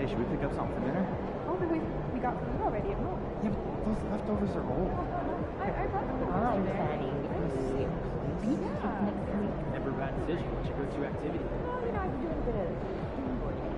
Hey, should we pick up something for dinner? Oh, but we got food already at home. Yeah, but those leftovers are old. I brought them over there. Yeah. Never a bad decision. What's your go-to activity? Well, I've been doing a bit of board games.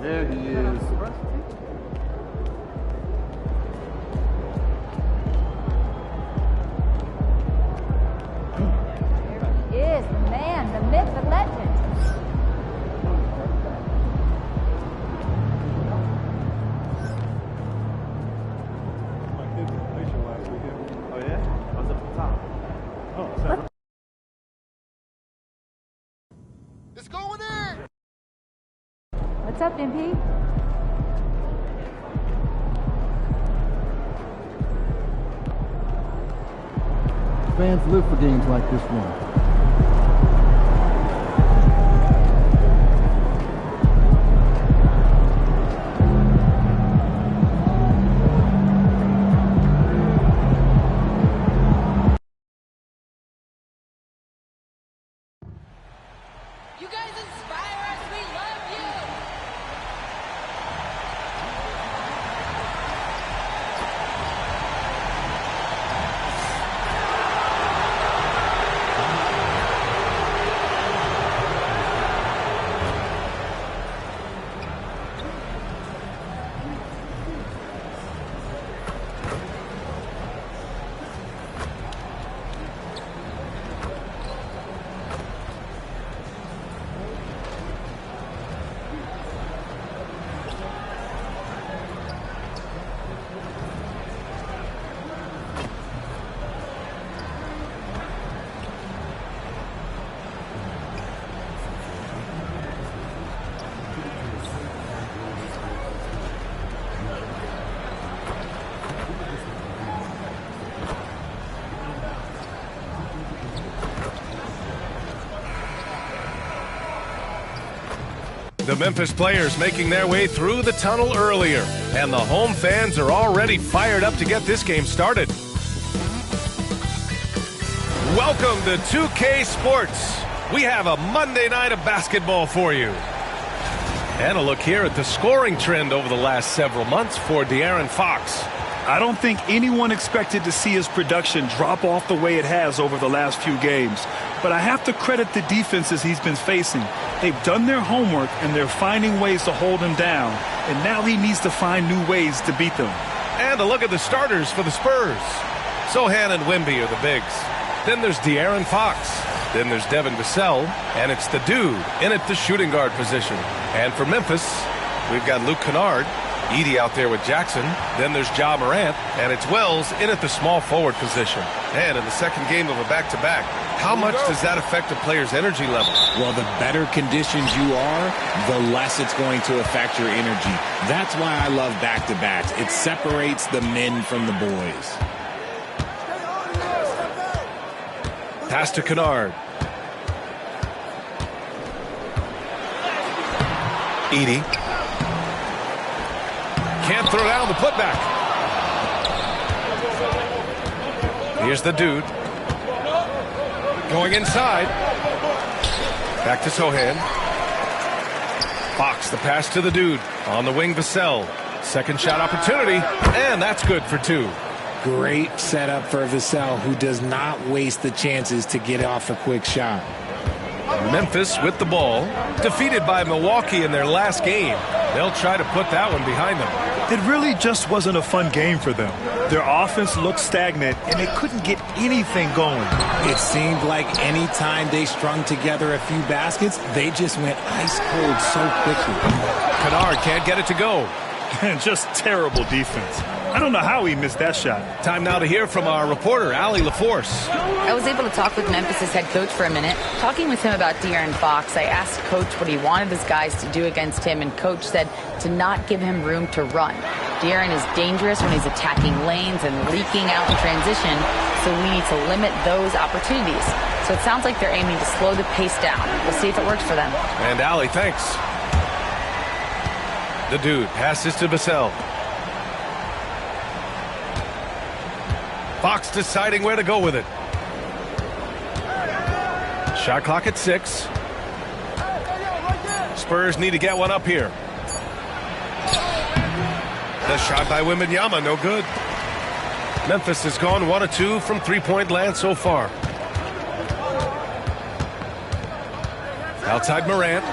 There he is. There he is, the man, the myth, the legend. My kids were glacier last weekend. Oh yeah? I was up at the top. Oh, is that right? It's going in! What's up, MP? Fans live for games like this one. You guys inspire us. We love you. The Memphis players making their way through the tunnel earlier, and the home fans are already fired up to get this game started. Welcome to 2K Sports. We have a Monday night of basketball for you. And a look here at the scoring trend over the last several months for De'Aaron Fox. I don't think anyone expected to see his production drop off the way it has over the last few games. But I have to credit the defenses he's been facing. They've done their homework, and they're finding ways to hold him down. And now he needs to find new ways to beat them. And a look at the starters for the Spurs. Sohan and Wemby are the bigs. Then there's De'Aaron Fox. Then there's Devin Vassell. And it's the dude in at the shooting guard position. And for Memphis, we've got Luke Kennard. Edey out there with Jackson. Then there's Ja Morant. And it's Wells in at the small forward position. And in the second game of a back-to-back, how much does that affect a player's energy level? Well, the better conditions you are, the less it's going to affect your energy. That's why I love back-to-backs. It separates the men from the boys. Pass to Kennard. Edey. Can't throw down the putback. Here's the dude. Going inside. Back to Sohan. Fox, the pass to the dude. On the wing, Vassell. Second shot opportunity, and that's good for two. Great setup for Vassell, who does not waste the chances to get off a quick shot. Memphis with the ball. Defeated by Milwaukee in their last game. They'll try to put that one behind them. It really just wasn't a fun game for them. Their offense looked stagnant, and they couldn't get anything going. It seemed like any time they strung together a few baskets, they just went ice cold so quickly. Kennard can't get it to go. And just terrible defense. I don't know how he missed that shot. Time now to hear from our reporter, Allie LaForce. I was able to talk with Memphis' head coach for a minute. Talking with him about De'Aaron Fox, I asked Coach what he wanted his guys to do against him, and Coach said to not give him room to run. De'Aaron is dangerous when he's attacking lanes and leaking out in transition, so we need to limit those opportunities. So it sounds like they're aiming to slow the pace down. We'll see if it works for them. And Allie, thanks. The dude passes to Vassell. Fox deciding where to go with it. Shot clock at 6. Spurs need to get one up here. The shot by Wembanyama, no good. Memphis has gone 1 of 2 from three-point land so far. Outside Morant.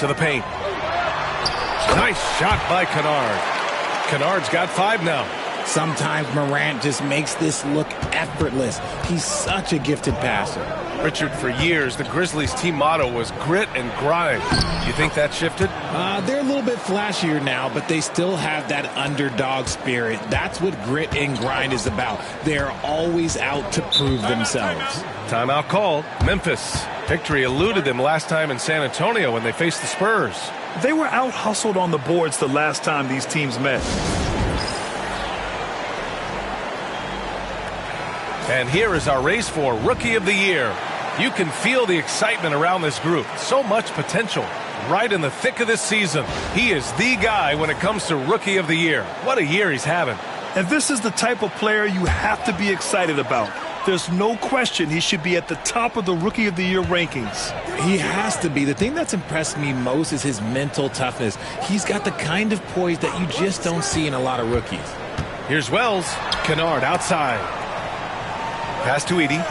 To the paint. Nice shot by Kennard. Kennard's got 5 now. Sometimes Morant just makes this look effortless. He's such a gifted passer. Richard, for years, the Grizzlies' team motto was grit and grind. You think that shifted? They're a little bit flashier now, but they still have that underdog spirit. That's what grit and grind is about. They're always out to prove themselves. Timeout called. Memphis. Victory eluded them last time in San Antonio when they faced the Spurs. They were out-hustled on the boards the last time these teams met. And here is our race for Rookie of the Year. You can feel the excitement around this group. So much potential right in the thick of this season. He is the guy when it comes to Rookie of the Year. What a year he's having. And this is the type of player you have to be excited about. There's no question he should be at the top of the Rookie of the Year rankings. He has to be. The thing that's impressed me most is his mental toughness. He's got the kind of poise that you just don't see in a lot of rookies. Here's Wells. Kennard outside. Pass to Edey.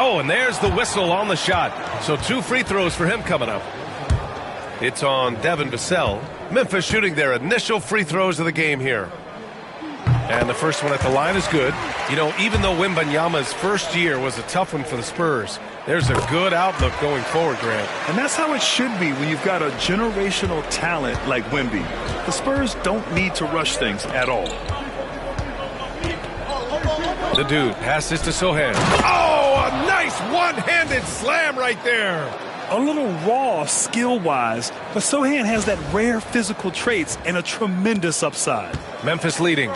Oh, and there's the whistle on the shot. So 2 free throws for him coming up. It's on Devin Vassell. Memphis shooting their initial free throws of the game here. And the first one at the line is good. You know, even though Wembanyama's first year was a tough one for the Spurs, there's a good outlook going forward, Grant. And that's how it should be when you've got a generational talent like Wemby. The Spurs don't need to rush things at all. The dude passes to Sohan. Oh, a nice one-handed slam right there. A little raw skill-wise, but Sohan has that rare physical traits and a tremendous upside. Memphis leading.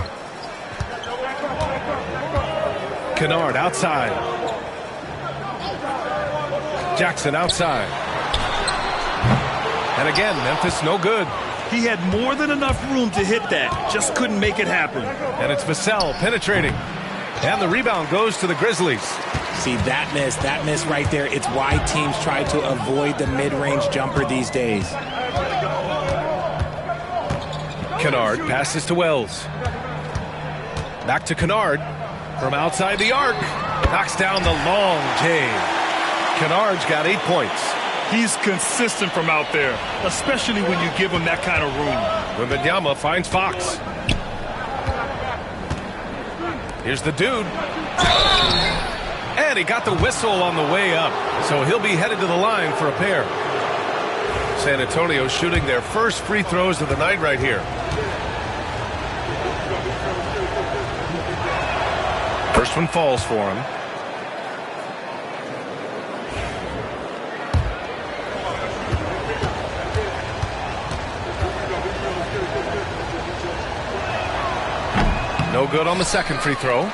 Kennard outside. Jackson outside. And again, Memphis no good. He had more than enough room to hit that, just couldn't make it happen. And it's Vassell penetrating. And the rebound goes to the Grizzlies. See, that miss right there, it's why teams try to avoid the mid-range jumper these days. Kennard passes to Wells. Back to Kennard from outside the arc. Knocks down the long J. Kennard's got 8 points. He's consistent from out there, especially when you give him that kind of room. Wembanyama finds Fox. Here's the dude. And he got the whistle on the way up, so he'll be headed to the line for a pair. San Antonio shooting their first free throws of the night right here. First one falls for him. No good on the second free throw.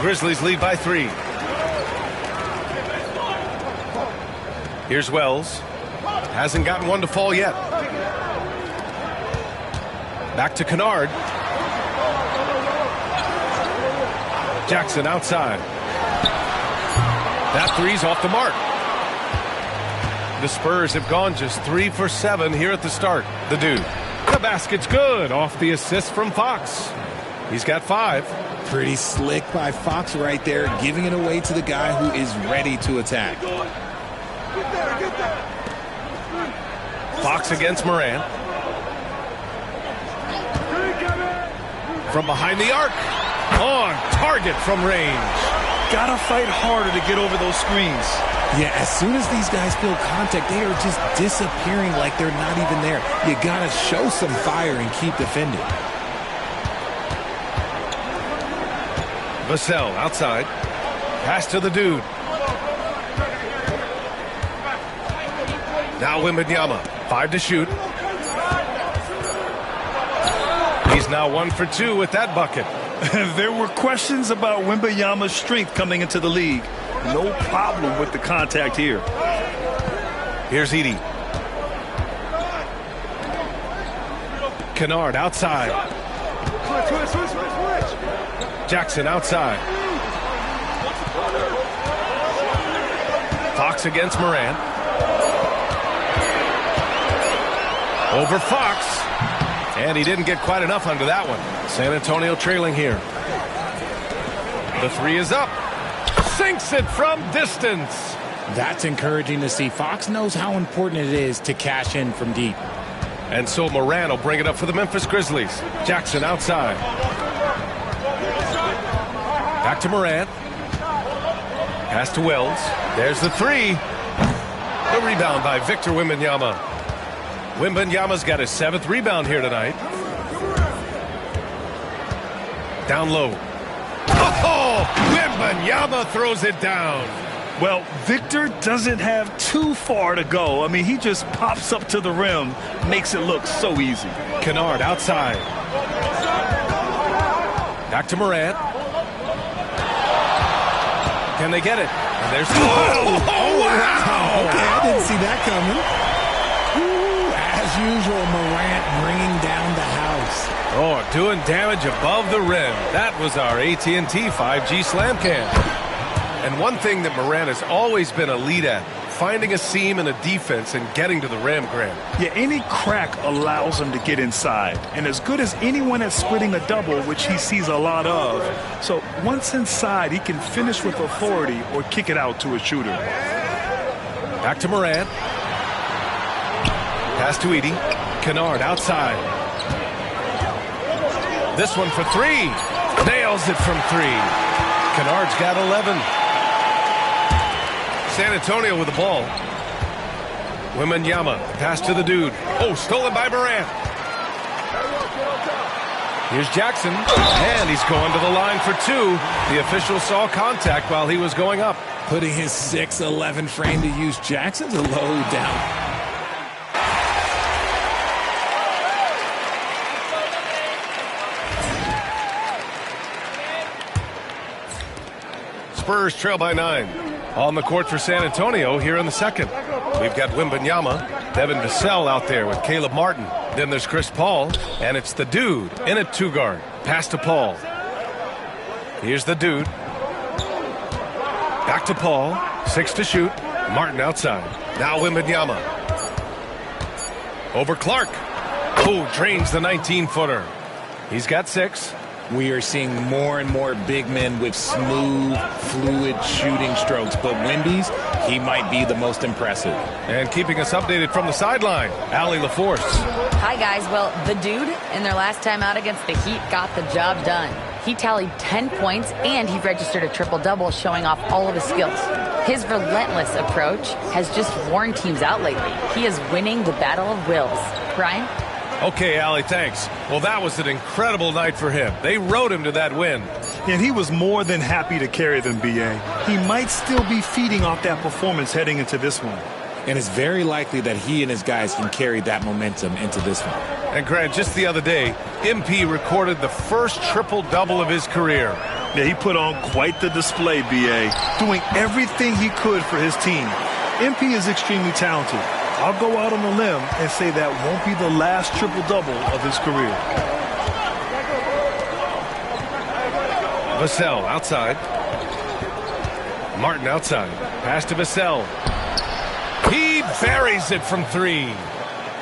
Grizzlies lead by 3. Here's Wells. Hasn't gotten one to fall yet. Back to Kennard. Jackson outside. That three's off the mark. The Spurs have gone just 3 for 7 here at the start. The dude. The basket's good off the assist from Fox. He's got 5. Pretty slick by Fox right there, giving it away to the guy who is ready to attack. Fox against Morant. From behind the arc. On target from range. got to fight harder to get over those screens. Yeah, as soon as these guys feel contact, they are just disappearing like they're not even there. You got to show some fire and keep defending. Vassell outside. Pass to the dude. Now Wembanyama. 5 to shoot. He's now 1 for 2 with that bucket. There were questions about Wembanyama's strength coming into the league. No problem with the contact here. Here's Edey. Kennard outside. Switch. Jackson outside. Fox against Morant. Over Fox. And he didn't get quite enough under that one. San Antonio trailing here. The 3 is up. Sinks it from distance. That's encouraging to see. Fox knows how important it is to cash in from deep. And so Morant will bring it up for the Memphis Grizzlies. Jackson outside. Back to Morant. Pass to Wells. There's the 3. The rebound by Victor Wembanyama. Wembanyama's got his 7th rebound here tonight. Down low. Oh, Wembanyama throws it down. Well, Victor doesn't have too far to go. I mean, he just pops up to the rim, makes it look so easy. Kennard outside. Back to Morant. Can they get it? And there's... Oh, wow! Okay, I didn't see that coming. As usual, Morant bringing down the house. Oh, doing damage above the rim. That was our AT&T 5G slam cam. And one thing that Morant has always been elite at, finding a seam in a defense and getting to the rim, Grant. Yeah, any crack allows him to get inside. And as good as anyone at splitting a double, which he sees a lot of. So once inside, he can finish with authority or kick it out to a shooter. Back to Morant. Pass to Edey. Kennard outside. This one for 3. Nails it from 3. Kennard's got 11. San Antonio with the ball. Wembanyama. Pass to the dude. Oh, stolen by Morant. Here's Jackson. And he's going to the line for 2. The official saw contact while he was going up. Putting his 6'11" frame to use. Jackson's a low down. Spurs trail by 9. On the court for San Antonio here in the second. We've got Wembanyama, Devin Vassell out there with Caleb Martin. Then there's Chris Paul, and it's the dude in at 2 guard. Pass to Paul. Here's the dude. Back to Paul. 6 to shoot. Martin outside. Now Wembanyama. Over Clark. Oh, drains the 19-footer. He's got 6. We are seeing more and more big men with smooth, fluid shooting strokes. But Wemby's, he might be the most impressive. And keeping us updated from the sideline, Allie LaForce. Hi, guys. Well, the dude, in their last time out against the Heat, got the job done. He tallied 10 points, and he registered a triple-double, showing off all of his skills. His relentless approach has just worn teams out lately. He is winning the battle of wills. Brian? Okay, Allie, thanks. Well, that was an incredible night for him. They rode him to that win. And he was more than happy to carry them, B.A. He might still be feeding off that performance heading into this one. And it's very likely that he and his guys can carry that momentum into this one. And Grant, just the other day, MP recorded the first triple-double of his career. Yeah, he put on quite the display, B.A., doing everything he could for his team. MP is extremely talented. I'll go out on a limb and say that won't be the last triple-double of his career. Vassell outside. Martin outside. Pass to Vassell. He buries it from 3.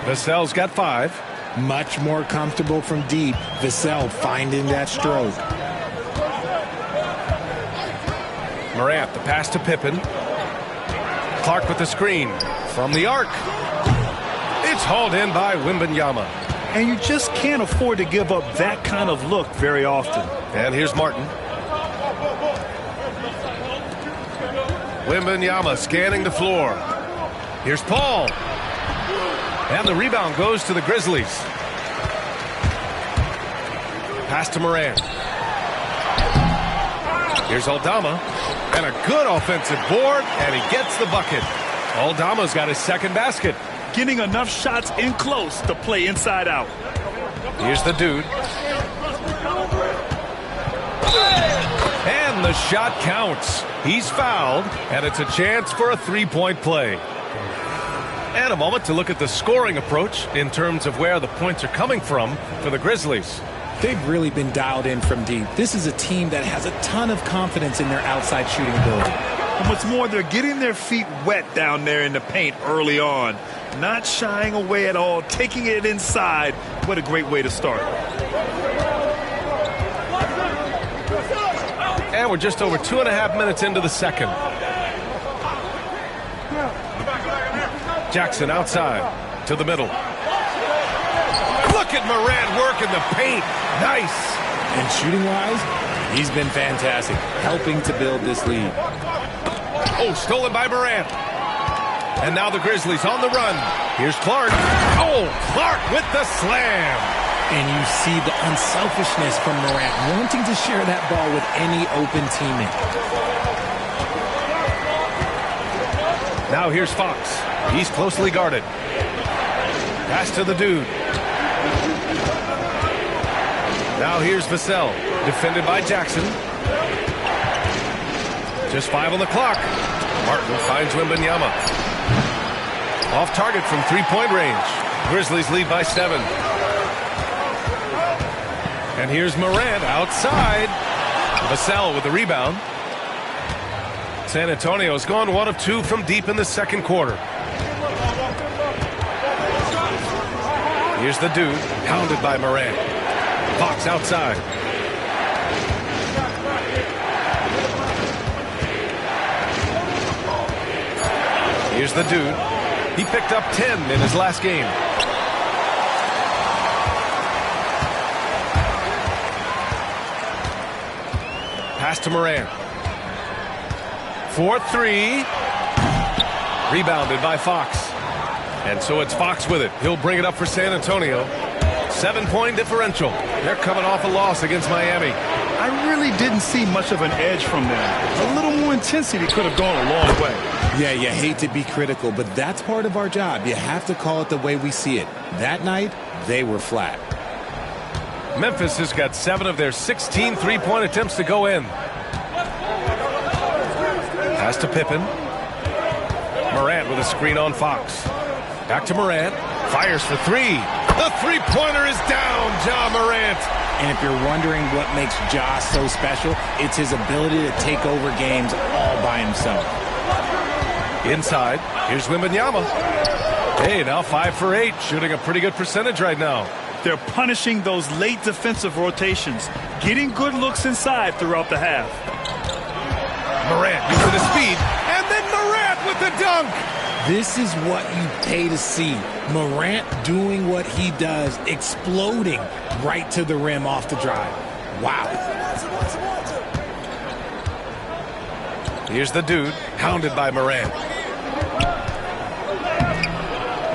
Vassell's got 5. Much more comfortable from deep. Vassell finding that stroke. Morant, the pass to Pippen. Clark with the screen. From the arc. It's hauled in by Wembanyama. And you just can't afford to give up that kind of look very often. And here's Martin. Wembanyama scanning the floor. Here's Paul. And the rebound goes to the Grizzlies. Pass to Morant. Here's Aldama. And a good offensive board, and he gets the bucket. Aldama's got his second basket. Getting enough shots in close to play inside out. Here's the dude. And the shot counts. He's fouled, and it's a chance for a three-point play. And a moment to look at the scoring approach in terms of where the points are coming from for the Grizzlies. They've really been dialed in from deep. This is a team that has a ton of confidence in their outside shooting ability. And what's more, they're getting their feet wet down there in the paint early on. Not shying away at all, taking it inside. What a great way to start. And we're just over 2.5 minutes into the second. Jackson outside to the middle. Look at Morant work in the paint. Nice. And shooting-wise, he's been fantastic, helping to build this lead. Oh, stolen by Morant. And now the Grizzlies on the run. Here's Clark. Oh, Clark with the slam. And you see the unselfishness from Morant, wanting to share that ball with any open teammate. Now here's Fox. He's closely guarded. Pass to the dude. Now here's Vassell, defended by Jackson. Just 5 on the clock. Martin finds Wembanyama. Off target from three-point range. Grizzlies lead by 7. And here's Morant outside. Vassell with the rebound. San Antonio's gone 1 of 2 from deep in the second quarter. Here's the dude, hounded by Morant. Fox outside. Here's the dude. He picked up 10 in his last game. Pass to Morant. 4-3. Rebounded by Fox. And so it's Fox with it. He'll bring it up for San Antonio. 7-point differential. They're coming off a loss against Miami. I really didn't see much of an edge from them. A little more intensity could have gone a long way. Yeah, you hate to be critical, but that's part of our job. You have to call it the way we see it. That night, they were flat. Memphis has got 7 of their 16 three-point attempts to go in. Pass to Pippen. Morant with a screen on Fox. Back to Morant. Fires for 3. The three-pointer is down, Ja Morant. And if you're wondering what makes Ja so special, it's his ability to take over games all by himself. Inside, here's Wembanyama. Hey, now 5 for 8, shooting a pretty good percentage right now. They're punishing those late defensive rotations, getting good looks inside throughout the half. Morant using his speed, and then Morant with the dunk. This is what you pay to see. Morant doing what he does, exploding right to the rim off the drive. Wow. Here's the dude, hounded by Morant.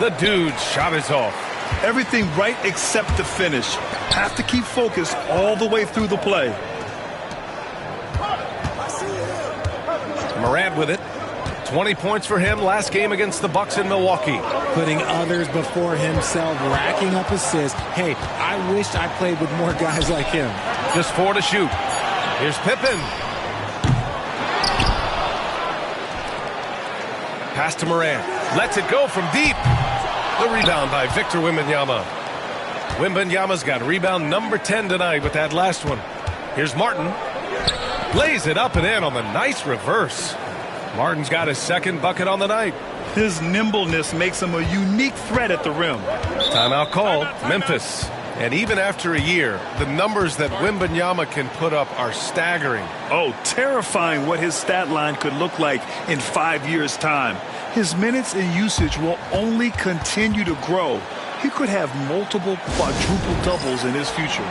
The dude's shot is off. Everything right except the finish. Have to keep focused all the way through the play. Morant with it. 20 points for him last game against the Bucks in Milwaukee. Putting others before himself, racking up assists. Hey, I wished I played with more guys like him. Just 4 to shoot. Here's Pippen. Pass to Morant. Lets it go from deep. The rebound by Victor Wembanyama. Wembanyama's got rebound number 10 tonight with that last one. Here's Martin. Lays it up and in on the nice reverse. Martin's got his second bucket on the night. His nimbleness makes him a unique threat at the rim. Timeout called. Memphis. And even after a year, the numbers that Wembanyama can put up are staggering. Oh, terrifying what his stat line could look like in 5 years' time. His minutes and usage will only continue to grow. He could have multiple quadruple doubles in his future.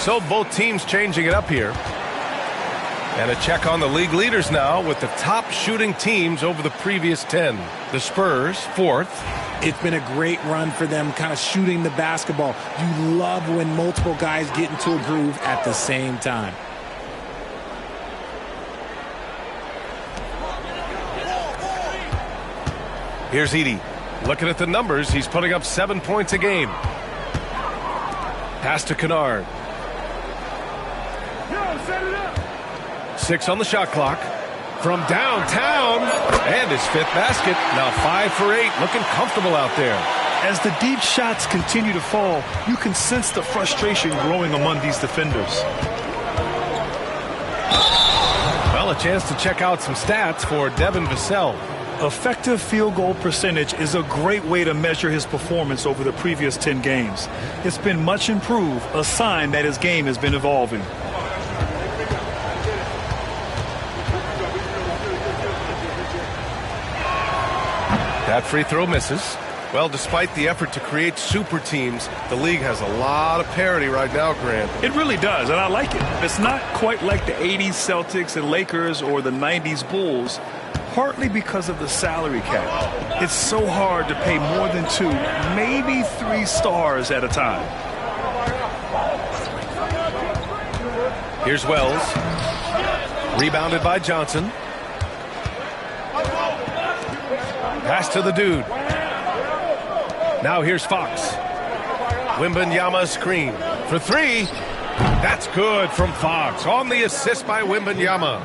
So both teams changing it up here. And a check on the league leaders now with the top shooting teams over the previous 10. The Spurs, 4th. It's been a great run for them, kind of shooting the basketball. You love when multiple guys get into a groove at the same time. Here's Edey. Looking at the numbers, he's putting up 7 points a game. Pass to Kennard. 6 on the shot clock. From downtown, and his 5th basket. Now 5 for 8, looking comfortable out there. As the deep shots continue to fall, you can sense the frustration growing among these defenders. Well, a chance to check out some stats for Devin Vassell. Effective field goal percentage is a great way to measure his performance over the previous 10 games. It's been much improved, a sign that his game has been evolving. That free throw misses. Well, despite the effort to create super teams, the league has a lot of parity right now, Grant. It really does, and I like it. It's not quite like the 80s Celtics and Lakers or the 90s Bulls, partly because of the salary cap. It's so hard to pay more than 2, maybe 3 stars at a time. Here's Wells. Rebounded by Johnson. Pass to the dude. Now here's Fox. Wembanyama screen for 3. That's good from Fox on the assist by Wembanyama.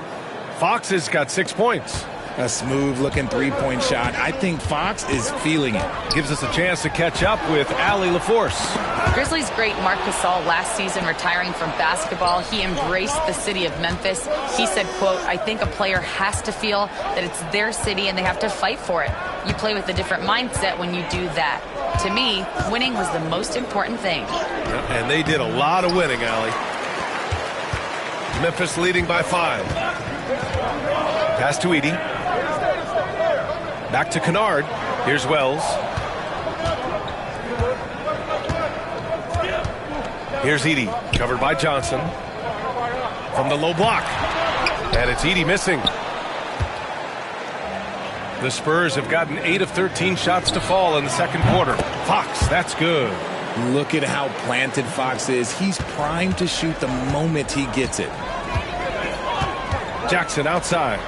Fox has got 6 points. A smooth-looking three-point shot. I think Fox is feeling it. Gives us a chance to catch up with Allie LaForce. Grizzlies great Marc Gasol last season retiring from basketball. He embraced the city of Memphis. He said, quote, "I think a player has to feel that it's their city and they have to fight for it. You play with a different mindset when you do that. To me, winning was the most important thing." And they did a lot of winning, Allie. Memphis leading by 5. Pass to Edey. Back to Kennard. Here's Wells. Here's Edey, covered by Johnson. From the low block. And it's Edey missing. The Spurs have gotten 8 of 13 shots to fall in the second quarter. Fox, that's good. Look at how planted Fox is. He's primed to shoot the moment he gets it. Jackson outside.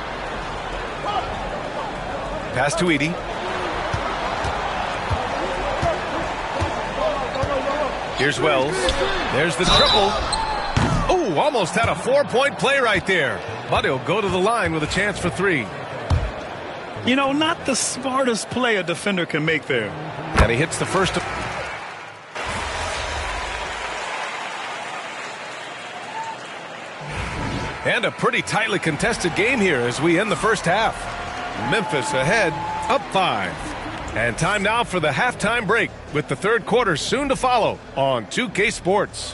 Pass to Edey. Here's Wells. There's the triple. Oh, almost had a 4-point play right there. But he'll go to the line with a chance for 3. You know, not the smartest play a defender can make there. And he hits the first. And a pretty tightly contested game here as we end the first half. Memphis ahead, up 5. And time now for the halftime break with the third quarter soon to follow on 2K Sports.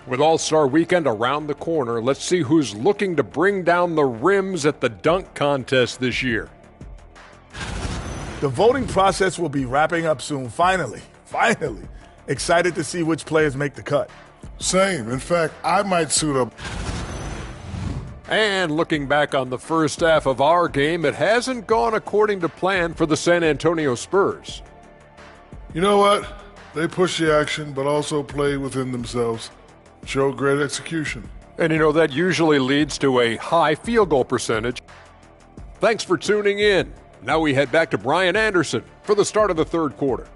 With All-Star Weekend around the corner, let's see who's looking to bring down the rims at the dunk contest this year. The voting process will be wrapping up soon. Finally. Excited to see which players make the cut. Same. In fact, I might suit up. And looking back on the first half of our game, it hasn't gone according to plan for the San Antonio Spurs. You know what? They push the action, but also play within themselves. Show great execution. And you know, that usually leads to a high field goal percentage. Thanks for tuning in. Now we head back to Brian Anderson for the start of the third quarter.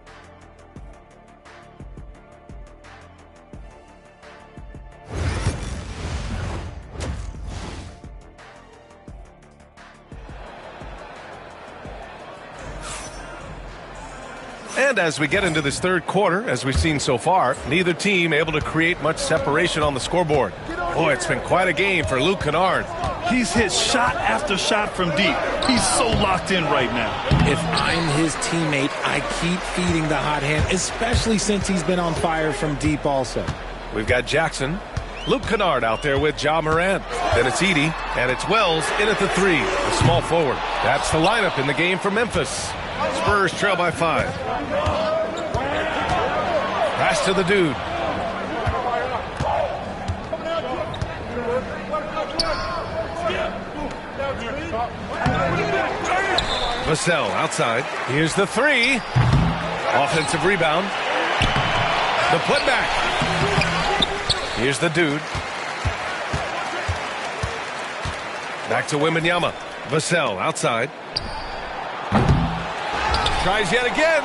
And as we get into this third quarter, as we've seen so far, neither team able to create much separation on the scoreboard. Boy, it's been quite a game for Luke Kennard. He's hit shot after shot from deep. He's so locked in right now. If I'm his teammate, I keep feeding the hot hand, especially since he's been on fire from deep also. We've got Jackson. Luke Kennard out there with Ja Morant. Then it's Edey, and it's Wells in at the 3, the small forward. That's the lineup in the game for Memphis. Spurs trail by 5. Pass to the dude. Vassell outside. Here's the 3. Offensive rebound. The putback. Here's the dude. Back to Wembanyama. Vassell outside. Tries yet again.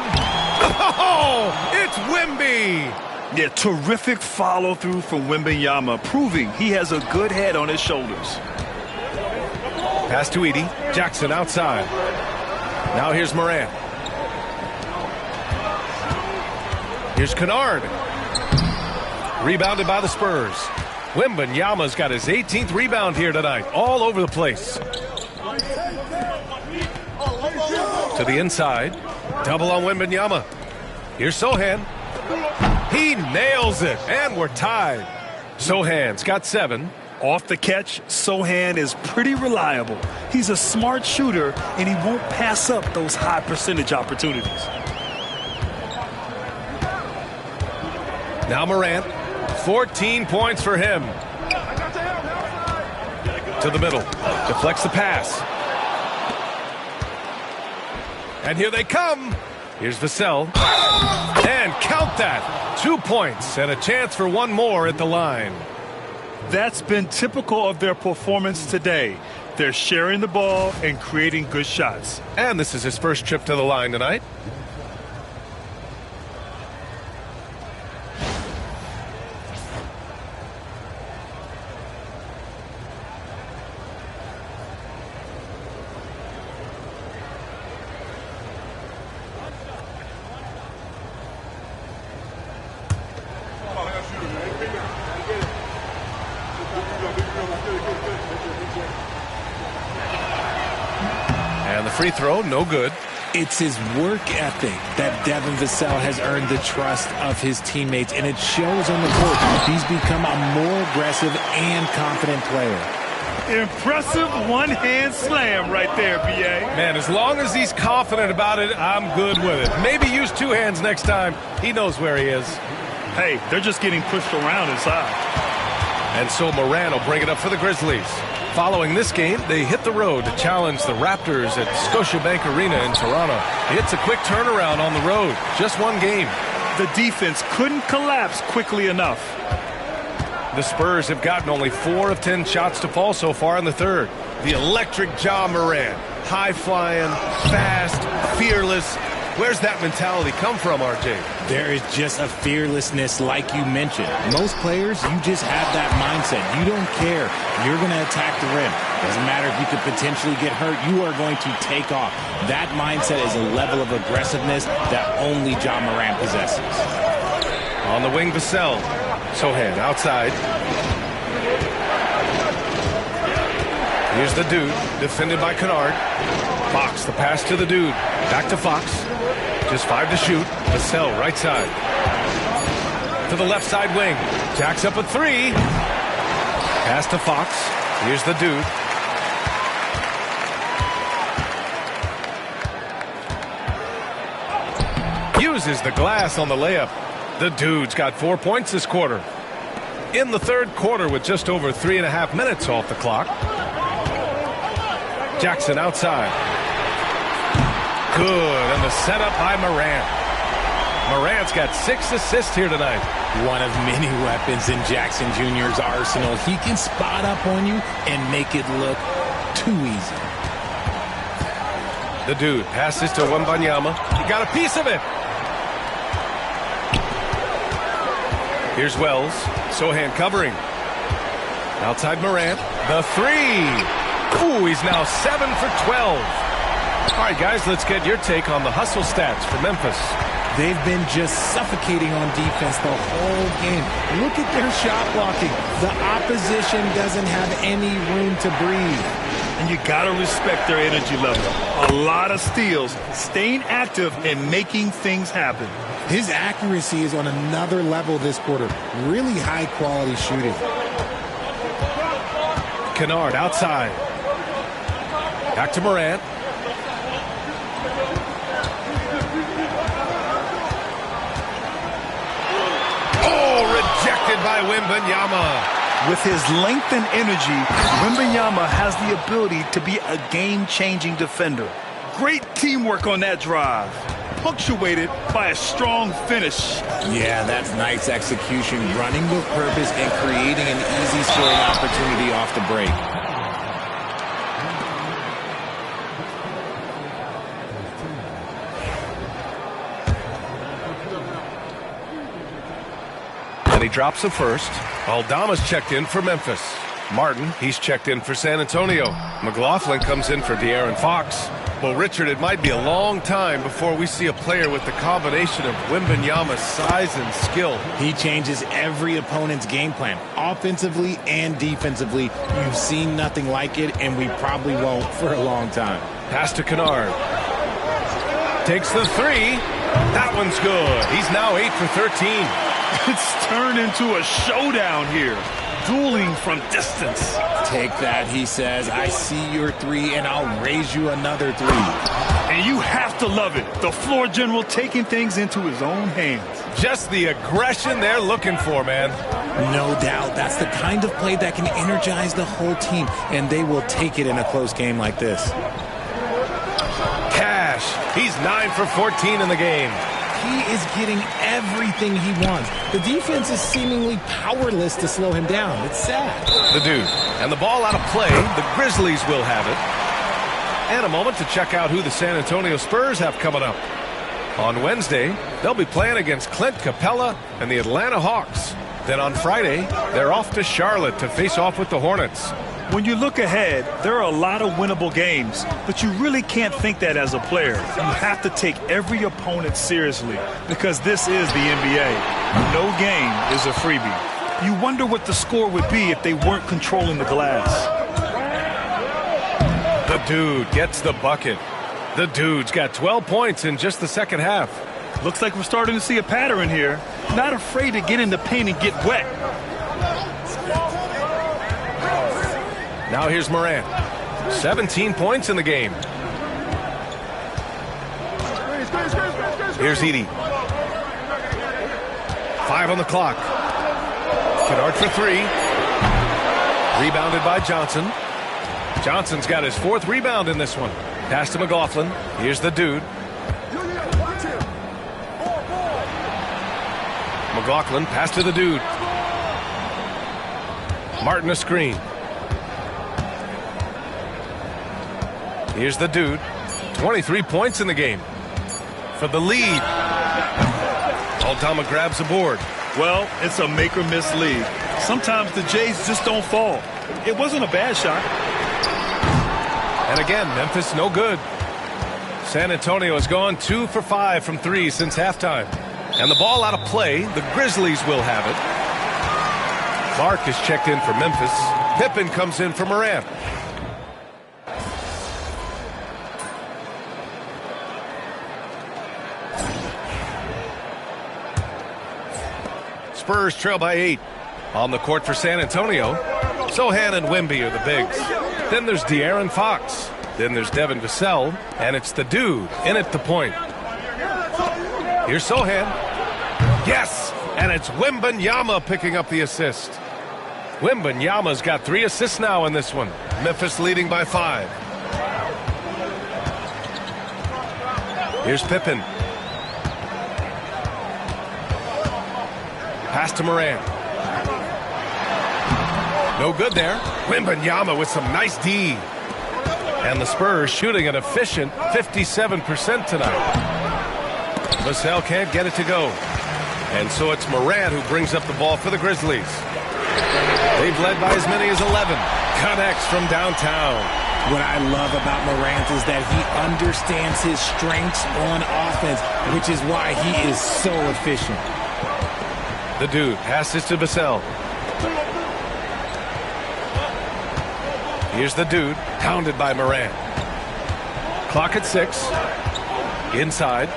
Oh, it's Wemby. Yeah, terrific follow-through from Wembanyama, proving he has a good head on his shoulders. Pass to Edey. Jackson outside. Now here's Morant. Here's Kennard. Rebounded by the Spurs. Wembanyama's got his 18th rebound here tonight. All over the place. To the inside. Double on Wembanyama. Here's Sohan. He nails it. And we're tied. Sohan's got 7. Off the catch, Sohan is pretty reliable. He's a smart shooter, and he won't pass up those high percentage opportunities. Now Morant. 14 points for him. To the middle. Deflects the pass. And here they come. Here's Vassell. And count that. 2 points and a chance for one more at the line. That's been typical of their performance today. They're sharing the ball and creating good shots. And this is his first trip to the line tonight. And the free throw, no good. It's his work ethic that Devin Vassell has earned the trust of his teammates, and it shows on the court. He's become a more aggressive and confident player. Impressive one-hand slam right there, B.A. Man, as long as he's confident about it, I'm good with it. Maybe use 2 hands next time. He knows where he is. Hey, they're just getting pushed around inside. And so Morant will bring it up for the Grizzlies. Following this game, they hit the road to challenge the Raptors at Scotiabank Arena in Toronto. It's a quick turnaround on the road. Just one game. The defense couldn't collapse quickly enough. The Spurs have gotten only 4 of 10 shots to fall so far in the third. The electric Ja Morant. High-flying, fast, fearless. Where's that mentality come from, RJ? There is just a fearlessness like you mentioned. Most players, you just have that mindset. You don't care. You're going to attack the rim. Doesn't matter if you could potentially get hurt. You are going to take off. That mindset is a level of aggressiveness that only Ja Morant possesses. On the wing, Vassell. Sohan outside. Here's the dude, defended by Kennard. Fox, the pass to the dude. Back to Fox. Just 5 to shoot. Vassell, right side. To the left side wing. Jacks up a 3. Pass to Fox. Here's the dude. Uses the glass on the layup. The dude's got 4 points this quarter. In the third quarter with just over 3.5 minutes off the clock. Jackson outside. Good, and the setup by Morant. Morant's got 6 assists here tonight. One of many weapons in Jackson Jr.'s arsenal. He can spot up on you and make it look too easy. The dude passes to Wembanyama. He got a piece of it. Here's Wells. Sohan covering. Outside Morant. The 3. Ooh, he's now 7 for 12. All right, guys, let's get your take on the hustle stats for Memphis. They've been just suffocating on defense the whole game. Look at their shot blocking. The opposition doesn't have any room to breathe. And you got to respect their energy level. A lot of steals, staying active and making things happen. His accuracy is on another level this quarter. Really high quality shooting. Kennard outside. Back to Morant. Oh, rejected by Wembanyama. With his length and energy, Wembanyama has the ability to be a game-changing defender. Great teamwork on that drive, punctuated by a strong finish. Yeah, that's nice execution, running with purpose and creating an easy scoring opportunity off the break. And he drops the first. Aldama's checked in for Memphis. Martin, he's checked in for San Antonio. McLaughlin comes in for De'Aaron Fox. Well, Richard, it might be a long time before we see a player with the combination of Wembanyama's size and skill. He changes every opponent's game plan, offensively and defensively. You've seen nothing like it, and we probably won't for a long time. Pass to Kennard. Takes the three. That one's good. He's now 8 for 13. It's turned into a showdown here. Dueling from distance. Take that, he says. I see your three, and I'll raise you another three. And you have to love it. The floor general taking things into his own hands. Just the aggression they're looking for, man. No doubt. That's the kind of play that can energize the whole team, and they will take it in a close game like this. Cash. He's 9 for 14 in the game. He is getting everything he wants. The defense is seemingly powerless to slow him down. It's sad. The dude. And the ball out of play. The Grizzlies will have it. And a moment to check out who the San Antonio Spurs have coming up. On Wednesday, they'll be playing against Clint Capella and the Atlanta Hawks. Then on Friday, they're off to Charlotte to face off with the Hornets. When you look ahead, there are a lot of winnable games, but you really can't think that as a player. You have to take every opponent seriously because this is the NBA. No game is a freebie. You wonder what the score would be if they weren't controlling the glass. The dude gets the bucket. The dude's got 12 points in just the second half. Looks like we're starting to see a pattern here. Not afraid to get in the paint and get wet. Now here's Morant. 17 points in the game. Here's Edey. 5 on the clock. Kennard for 3. Rebounded by Johnson. Johnson's got his 4th rebound in this one. Pass to McLaughlin. Here's the dude. McLaughlin, pass to the dude. Martin a screen. Here's the dude. 23 points in the game. For the lead. Aldama grabs the board. Well, it's a make-or-miss league. Sometimes the Jays just don't fall. It wasn't a bad shot. And again, Memphis no good. San Antonio has gone 2 for 5 from 3 since halftime. And the ball out of play. The Grizzlies will have it. Clark is checked in for Memphis. Pippen comes in for Morant. Spurs trail by 8. On the court for San Antonio, Sohan and Wemby are the bigs. Then there's De'Aaron Fox. Then there's Devin Vassell. And it's the dude in at the point. Here's Sohan. Yes! And it's Wembanyama picking up the assist. Wembanyama's got 3 assists now in this one. Memphis leading by 5. Here's Pippen. Pass to Morant. No good there. Wembanyama with some nice D. And the Spurs shooting an efficient 57% tonight. Vassell can't get it to go. And so it's Morant who brings up the ball for the Grizzlies. They've led by as many as 11. Connects from downtown. What I love about Morant is that he understands his strengths on offense, which is why he is so efficient. The dude passes to Vassell. Here's the dude, pounded by Morant. Clock at 6. Inside.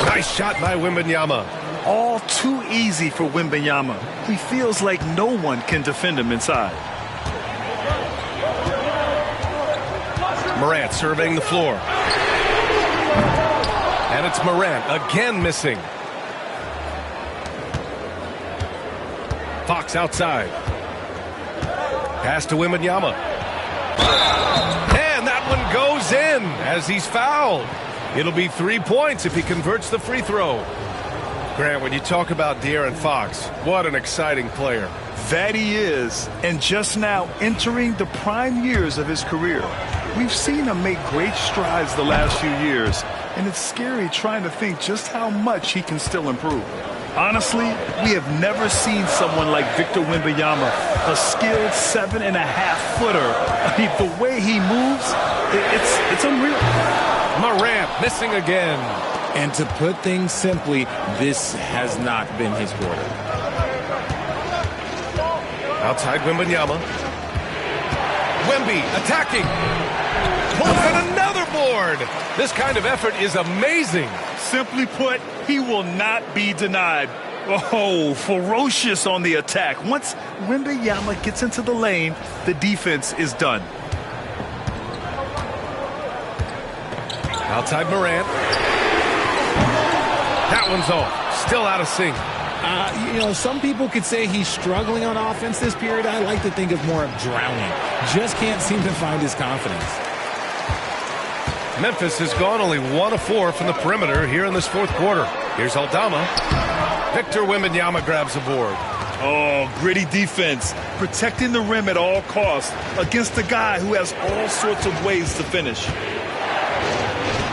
Nice shot by Wembanyama. All too easy for Wembanyama. He feels like no one can defend him inside. Morant surveying the floor. And it's Morant again missing. Fox outside. Pass to Wembanyama. And that one goes in as he's fouled. It'll be 3 points if he converts the free throw. Grant, when you talk about De'Aaron Fox, what an exciting player. That he is, and just now entering the prime years of his career. We've seen him make great strides the last few years, and it's scary trying to think just how much he can still improve. Honestly, we have never seen someone like Victor Wembanyama, a skilled 7.5-footer. I mean, the way he moves, it's unreal. Morant missing again. And to put things simply, this has not been his quarter. Outside Wembanyama. Wemby attacking. Pulls in another board. This kind of effort is amazing. Simply put, he will not be denied. Oh, ferocious on the attack. Once Wembanyama gets into the lane, the defense is done. Outside Morant. That one's off. Still out of sync. Some people could say he's struggling on offense this period. I like to think of more of drowning. Just can't seem to find his confidence. Memphis has gone only 1 of 4 from the perimeter here in this fourth quarter. Here's Aldama. Victor Wembanyama grabs the board. Oh, gritty defense. Protecting the rim at all costs against a guy who has all sorts of ways to finish.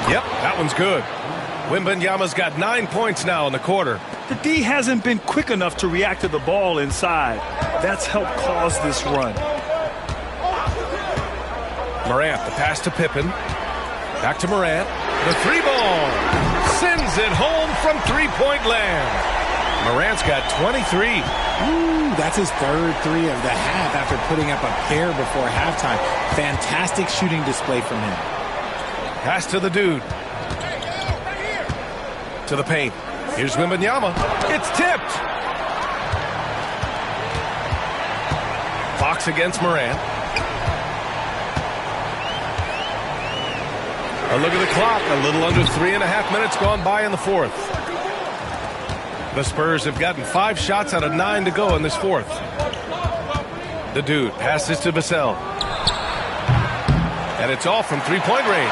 Yep, that one's good. Wembanyama's got 9 points now in the quarter. The D hasn't been quick enough to react to the ball inside. That's helped cause this run. Morant, the pass to Pippen. Back to Morant. The 3-ball. Sends it home from three-point land. Morant's got 23. Ooh, that's his third 3 of the half after putting up a pair before halftime. Fantastic shooting display from him. Pass to the dude. To the paint. Here's Wembanyama. It's tipped. Fox against Morant. A look at the clock. A little under 3.5 minutes gone by in the fourth. The Spurs have gotten 5 shots out of 9 to go in this fourth. The dude passes to Vassell. And it's off from three-point range.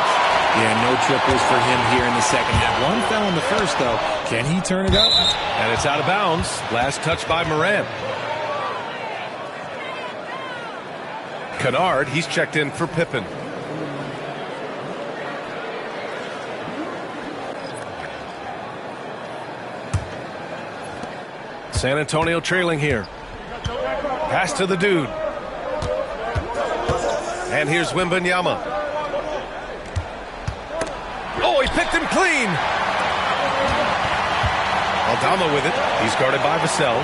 Yeah, no triples for him here in the second half. One fell in the first, though. Can he turn it up? And it's out of bounds. Last touch by Morant. Kennard, he's checked in for Pippen. San Antonio trailing here. Pass to the dude. And here's Wembanyama. Oh, he picked him clean. Aldama with it. He's guarded by Vassell.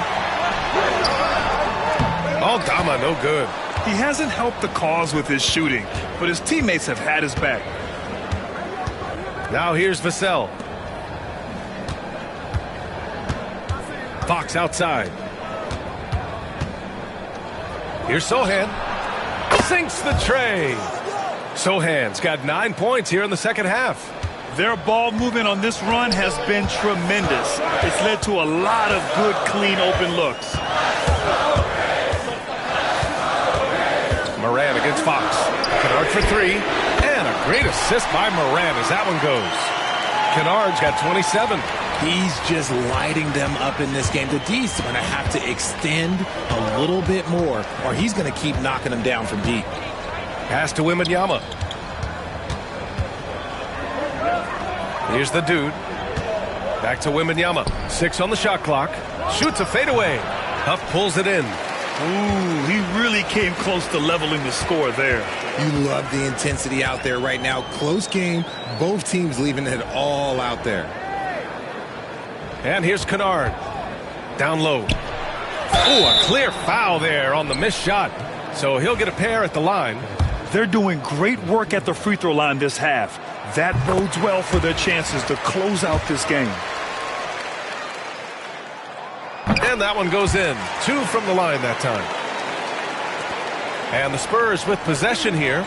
Aldama, no good. He hasn't helped the cause with his shooting, but his teammates have had his back. Now here's Vassell. Fox outside. Here's Sohan. Sinks the tray. Sohan's got 9 points here in the second half. Their ball movement on this run has been tremendous. It's led to a lot of good, clean, open looks. Morant against Fox. Kennard for 3. And a great assist by Morant as that one goes. Kennard's got 27. He's just lighting them up in this game. The D's going to have to extend a little bit more, or he's going to keep knocking them down from deep. Pass to Wembanyama. Here's the dude. Back to Wembanyama. 6 on the shot clock. Shoots a fadeaway. Huff pulls it in. Ooh, he really came close to leveling the score there. You love the intensity out there right now. Close game. Both teams leaving it all out there. And here's Kennard. Down low. Oh, a clear foul there on the missed shot. So he'll get a pair at the line. They're doing great work at the free throw line this half. That bodes well for their chances to close out this game. And that one goes in. 2 from the line that time. And the Spurs with possession here.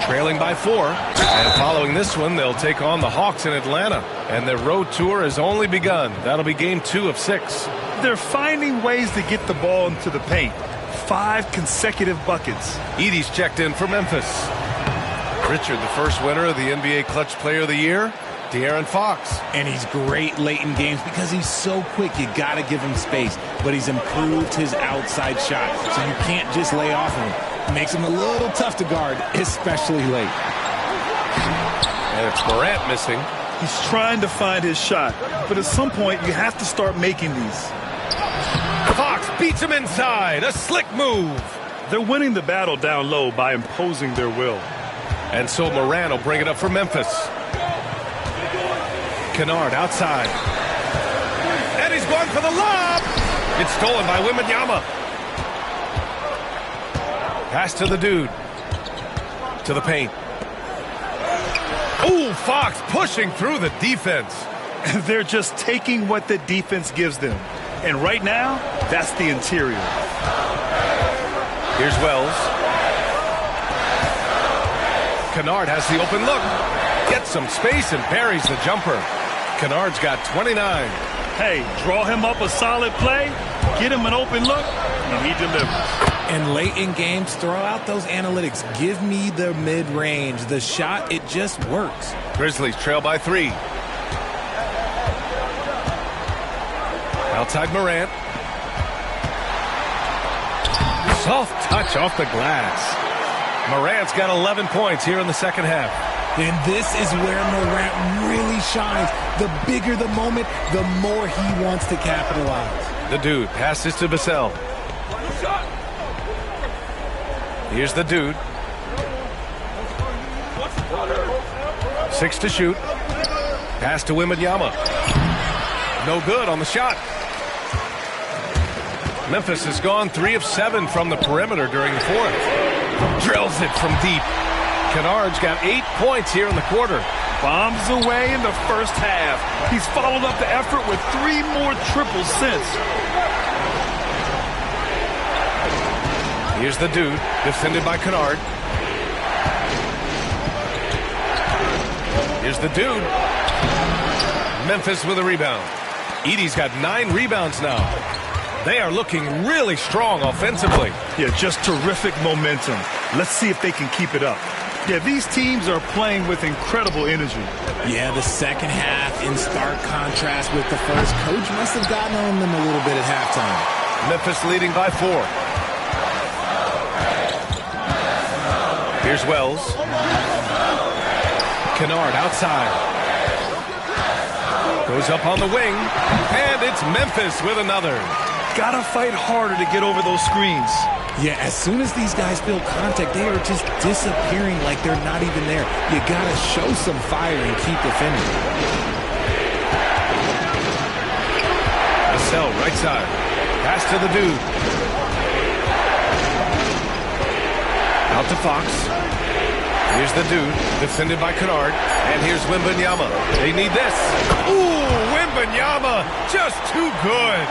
trailing by 4. And following this one, they'll take on the Hawks in Atlanta. And their road tour has only begun. That'll be game 2 of 6. They're finding ways to get the ball into the paint. 5 consecutive buckets. Edey's checked in for Memphis. Richard, the first winner of the NBA Clutch Player of the Year, De'Aaron Fox. And he's great late in games because he's so quick. You got to give him space. But he's improved his outside shot, so you can't just lay off him. It makes him a little tough to guard, especially late. And it's Morant missing. He's trying to find his shot, but at some point you have to start making these. Fox beats him inside. A slick move. They're winning the battle down low by imposing their will. And so Morant will bring it up for Memphis. Kennard outside. And he's going for the lob. It's stolen by Wembanyama. Pass to the dude. To the paint. Ooh, Fox pushing through the defense. They're just taking what the defense gives them. And right now, that's the interior. Here's Wells. Kennard has the open look. Gets some space and parries the jumper. Kennard's got 29. Hey, draw him up a solid play, get him an open look, and he delivers. And late in games, throw out those analytics. Give me the mid-range. The shot, it just works. Grizzlies trail by 3. Outside Morant. Soft touch off the glass. Morant's got 11 points here in the second half. And this is where Morant really shines. The bigger the moment, the more he wants to capitalize. The dude passes to Vassell. Here's the dude. 6 to shoot. Pass to Wembanyama. No good on the shot. Memphis has gone 3 of 7 from the perimeter during the fourth. Drills it from deep. Kennard's got 8 points here in the quarter. Bombs away in the first half. He's followed up the effort with 3 more triples since. Here's the dude, defended by Kennard. Here's the dude. Memphis with a rebound. Edey's got 9 rebounds now. They are looking really strong offensively. Yeah, just terrific momentum. Let's see if they can keep it up. Yeah, these teams are playing with incredible energy. Yeah, the second half in stark contrast with the first. Coach must have gotten on them a little bit at halftime. Memphis leading by 4. Here's Wells. Kennard outside. Goes up on the wing. And it's Memphis with another. Gotta fight harder to get over those screens. Yeah, as soon as these guys feel contact, they are just disappearing like they're not even there. You gotta show some fire and keep defending. Vassell, right side. Pass to the dude. Out to Fox. Here's the dude, defended by Kennard. And here's Wembanyama. They need this. Ooh, Wembanyama, just too good.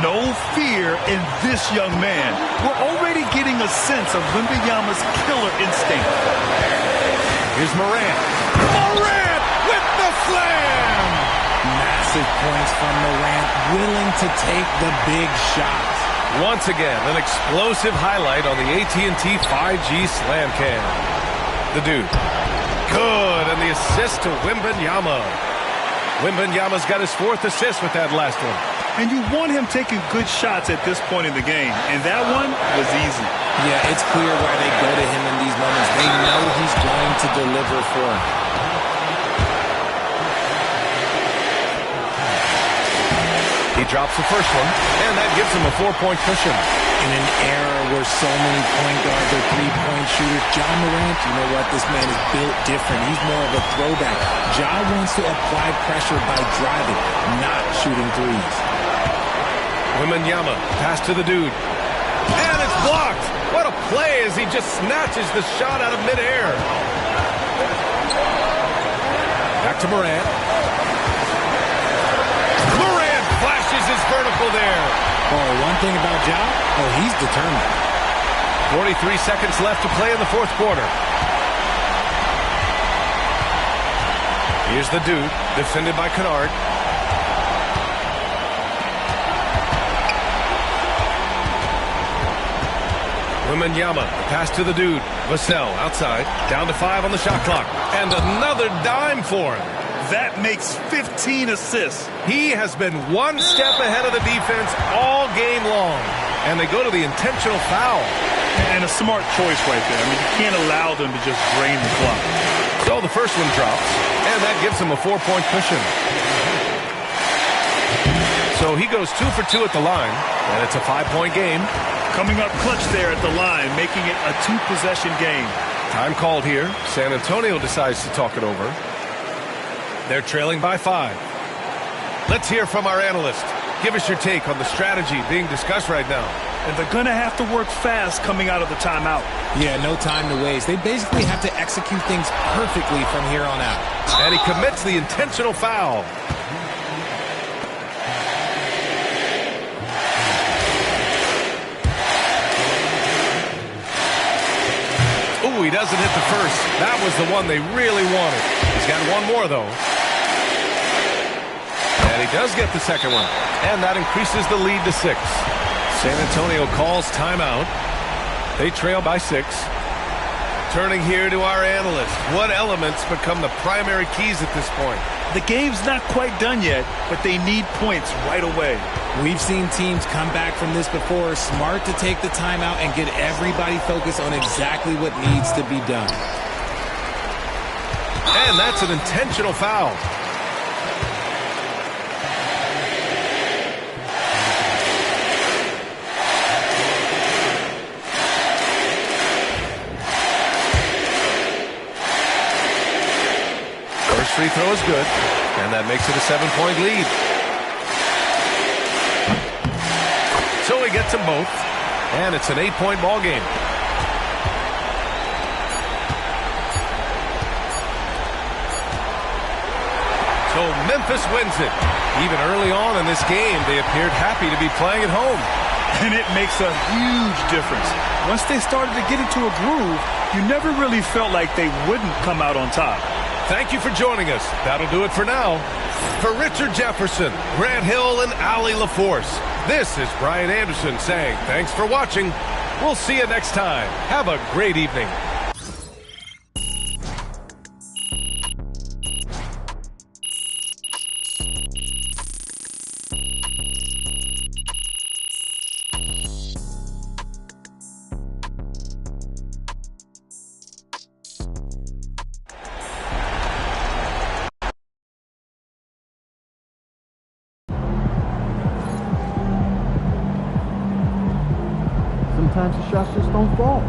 No fear in this young man. We're already getting a sense of Wembanyama's killer instinct. Here's Morant. Morant with the slam! Massive points from Morant, willing to take the big shots. Once again, an explosive highlight on the AT&T 5G Slam Cam. The dude. Good, and the assist to Wembanyama. Wembanyama's got his 4th assist with that last one. And you want him taking good shots at this point in the game. And that one was easy. Yeah, it's clear why they go to him in these moments. They know he's going to deliver for him. He drops the first one, and that gives him a 4-point cushion. In an era where so many point guards are 3-point shooters, Ja Morant, you know what? This man is built different. He's more of a throwback. Ja wants to apply pressure by driving, not shooting threes. Wembanyama, pass to the dude. And it's blocked. What a play as he just snatches the shot out of midair. Back to Morant. Morant flashes his vertical there. Oh, one thing about Ja, he's determined. 43 seconds left to play in the fourth quarter. Here's the dude, defended by Kennard. Wembanyama, pass to the dude. Vassell outside, down to 5 on the shot clock. And another dime for him. That makes 15 assists. He has been one step ahead of the defense all game long. And they go to the intentional foul. And a smart choice right there. I mean, you can't allow them to just drain the clock. So the first one drops, and that gives him a 4-point cushion. So he goes 2 for 2 at the line, and it's a 5-point game. Coming up clutch there at the line, making it a 2-possession game. Time called here. San Antonio decides to talk it over. They're trailing by 5. Let's hear from our analyst. Give us your take on the strategy being discussed right now. And they're going to have to work fast coming out of the timeout. Yeah, no time to waste. They basically have to execute things perfectly from here on out. And he commits the intentional foul. Ooh, he doesn't hit the first. That was the one they really wanted. He's got one more, though. And he does get the second one. And that increases the lead to 6. San Antonio calls timeout. They trail by 6. Turning here to our analyst. What elements become the primary keys at this point? The game's not quite done yet, but they need points right away. We've seen teams come back from this before. Smart to take the timeout and get everybody focused on exactly what needs to be done. And that's an intentional foul. First free throw is good, and that makes it a 7-point lead. So he gets them both, and it's an 8-point ball game. So Memphis wins it. Even early on in this game, they appeared happy to be playing at home. And it makes a huge difference. Once they started to get into a groove, you never really felt like they wouldn't come out on top. Thank you for joining us. That'll do it for now. For Richard Jefferson, Grant Hill, and Allie LaForce, this is Brian Anderson saying thanks for watching. We'll see you next time. Have a great evening. Sometimes the shots just don't fall.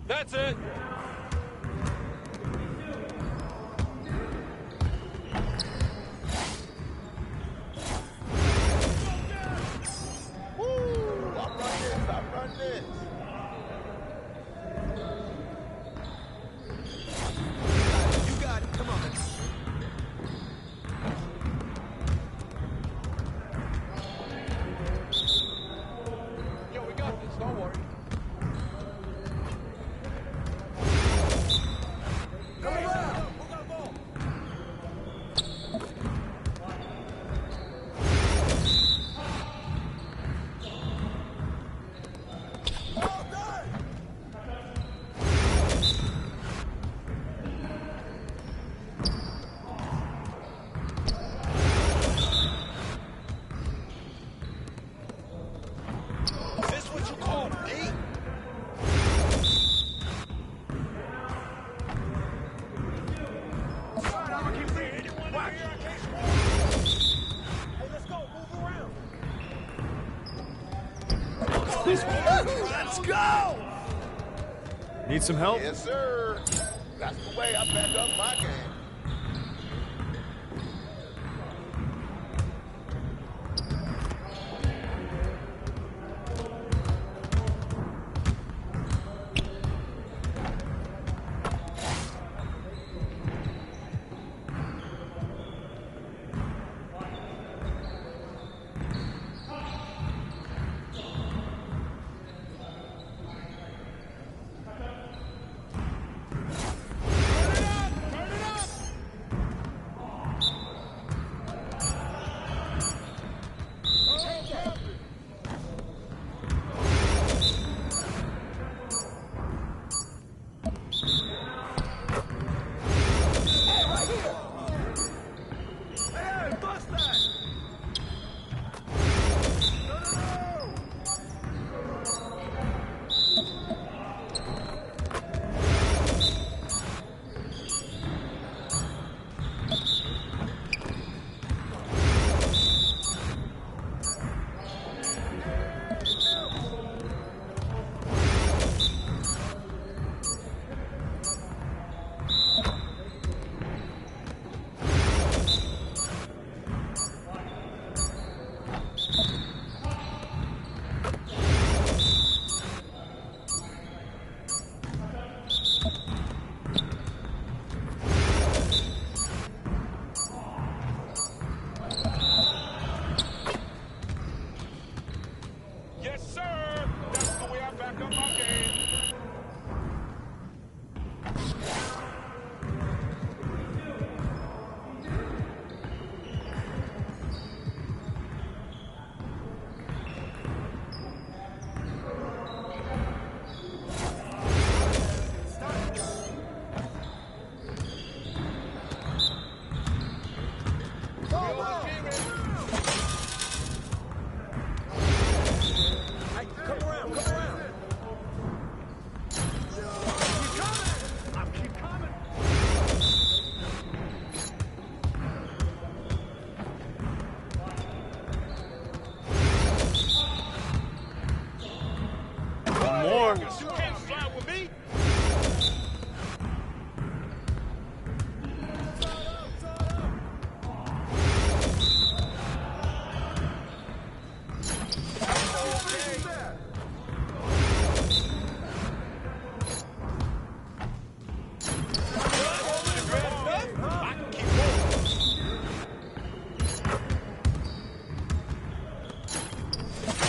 That's it. Let's go! Need some help? Yes, sir. That's the way I back up my game.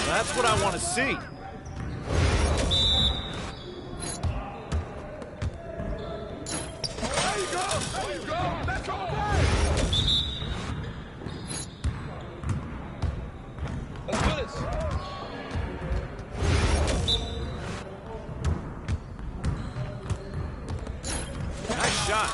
That's what I want to see. There you go! There you go! That's all day! Let's do this! Nice shot.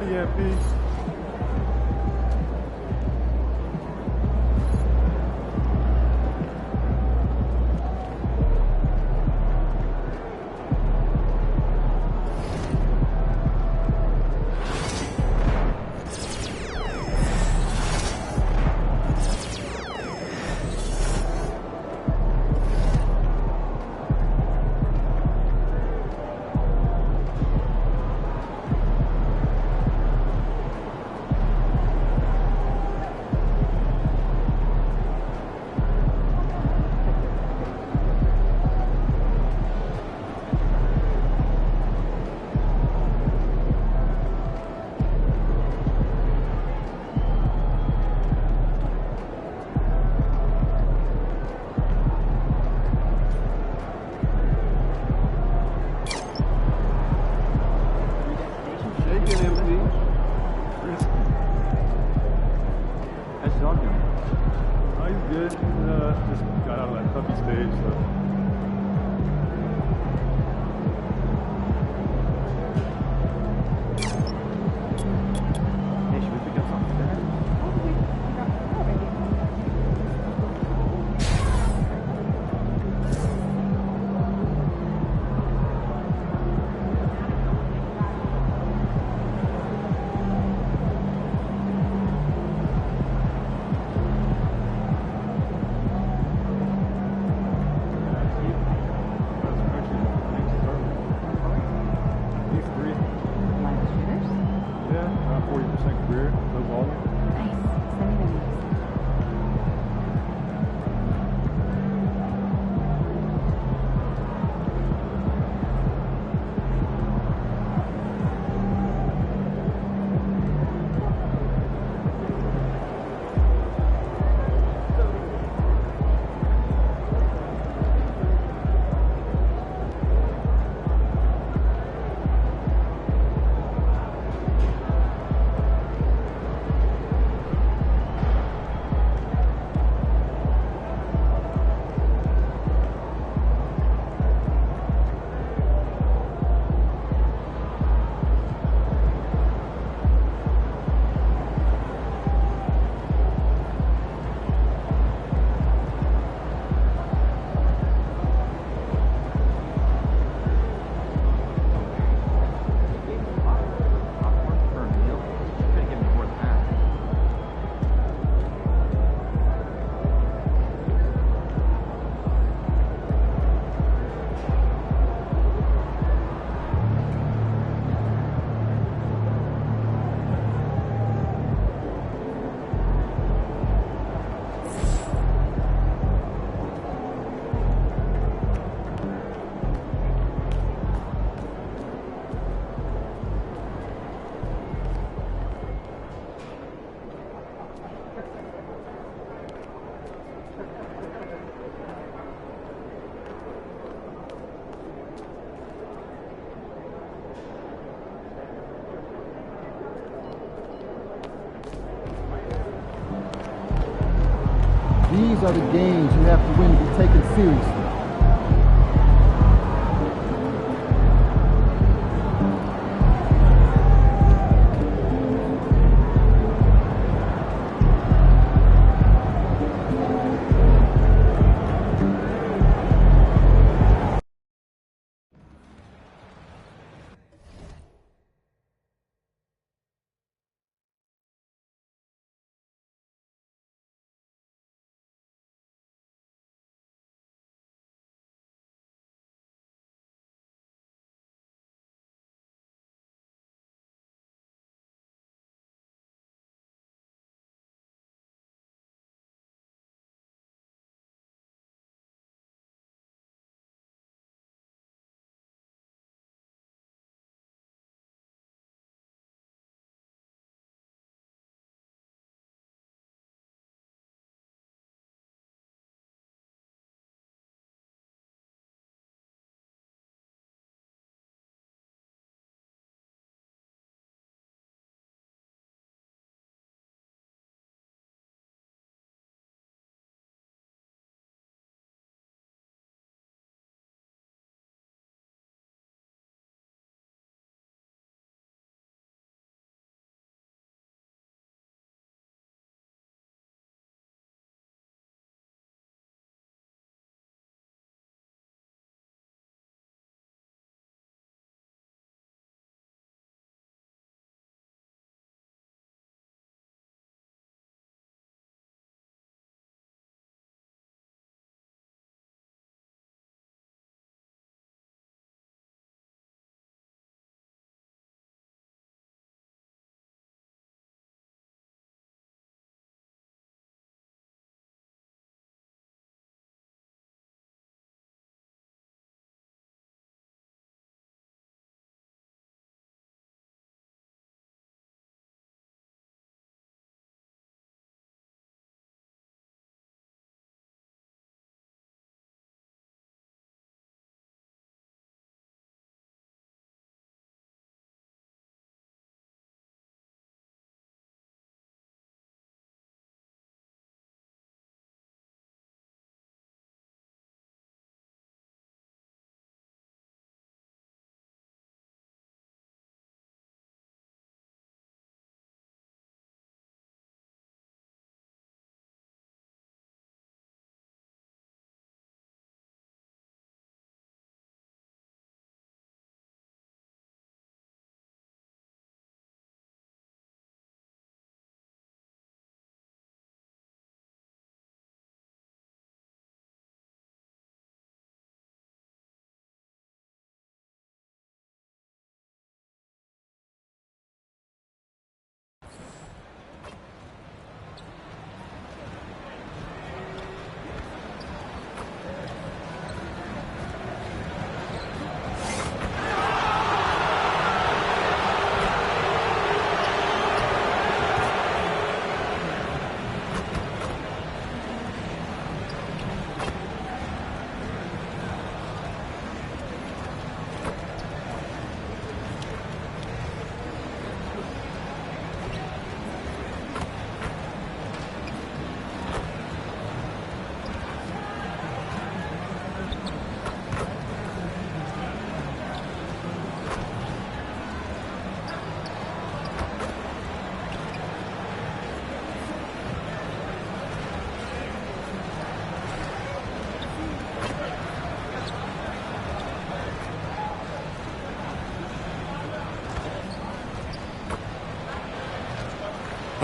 Yeah, peace. These are the games you have to win to be taken seriously.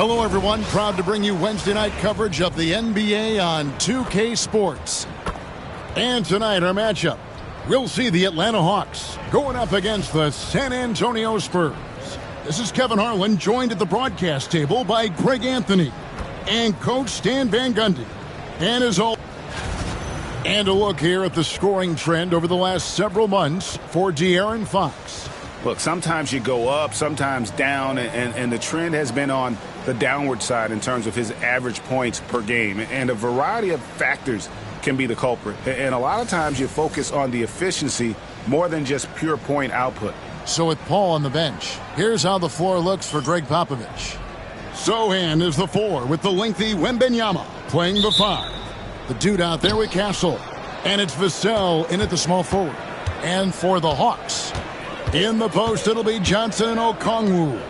Hello, everyone. Proud to bring you Wednesday night coverage of the NBA on 2K Sports. And tonight, our matchup, we'll see the Atlanta Hawks going up against the San Antonio Spurs. This is Kevin Harlan, joined at the broadcast table by Greg Anthony and Coach Stan Van Gundy. And as always, and a look here at the scoring trend over the last several months for De'Aaron Fox. Look, sometimes you go up, sometimes down, and the trend has been on the downward side in terms of his average points per game. And a variety of factors can be the culprit. And a lot of times you focus on the efficiency more than just pure point output. So with Paul on the bench, here's how the floor looks for Greg Popovich. Sohan is the 4 with the lengthy Wembanyama playing the 5. The dude out there with Castle. And it's Vassell in at the small forward. And for the Hawks, in the post, it'll be Johnson and Okongwu.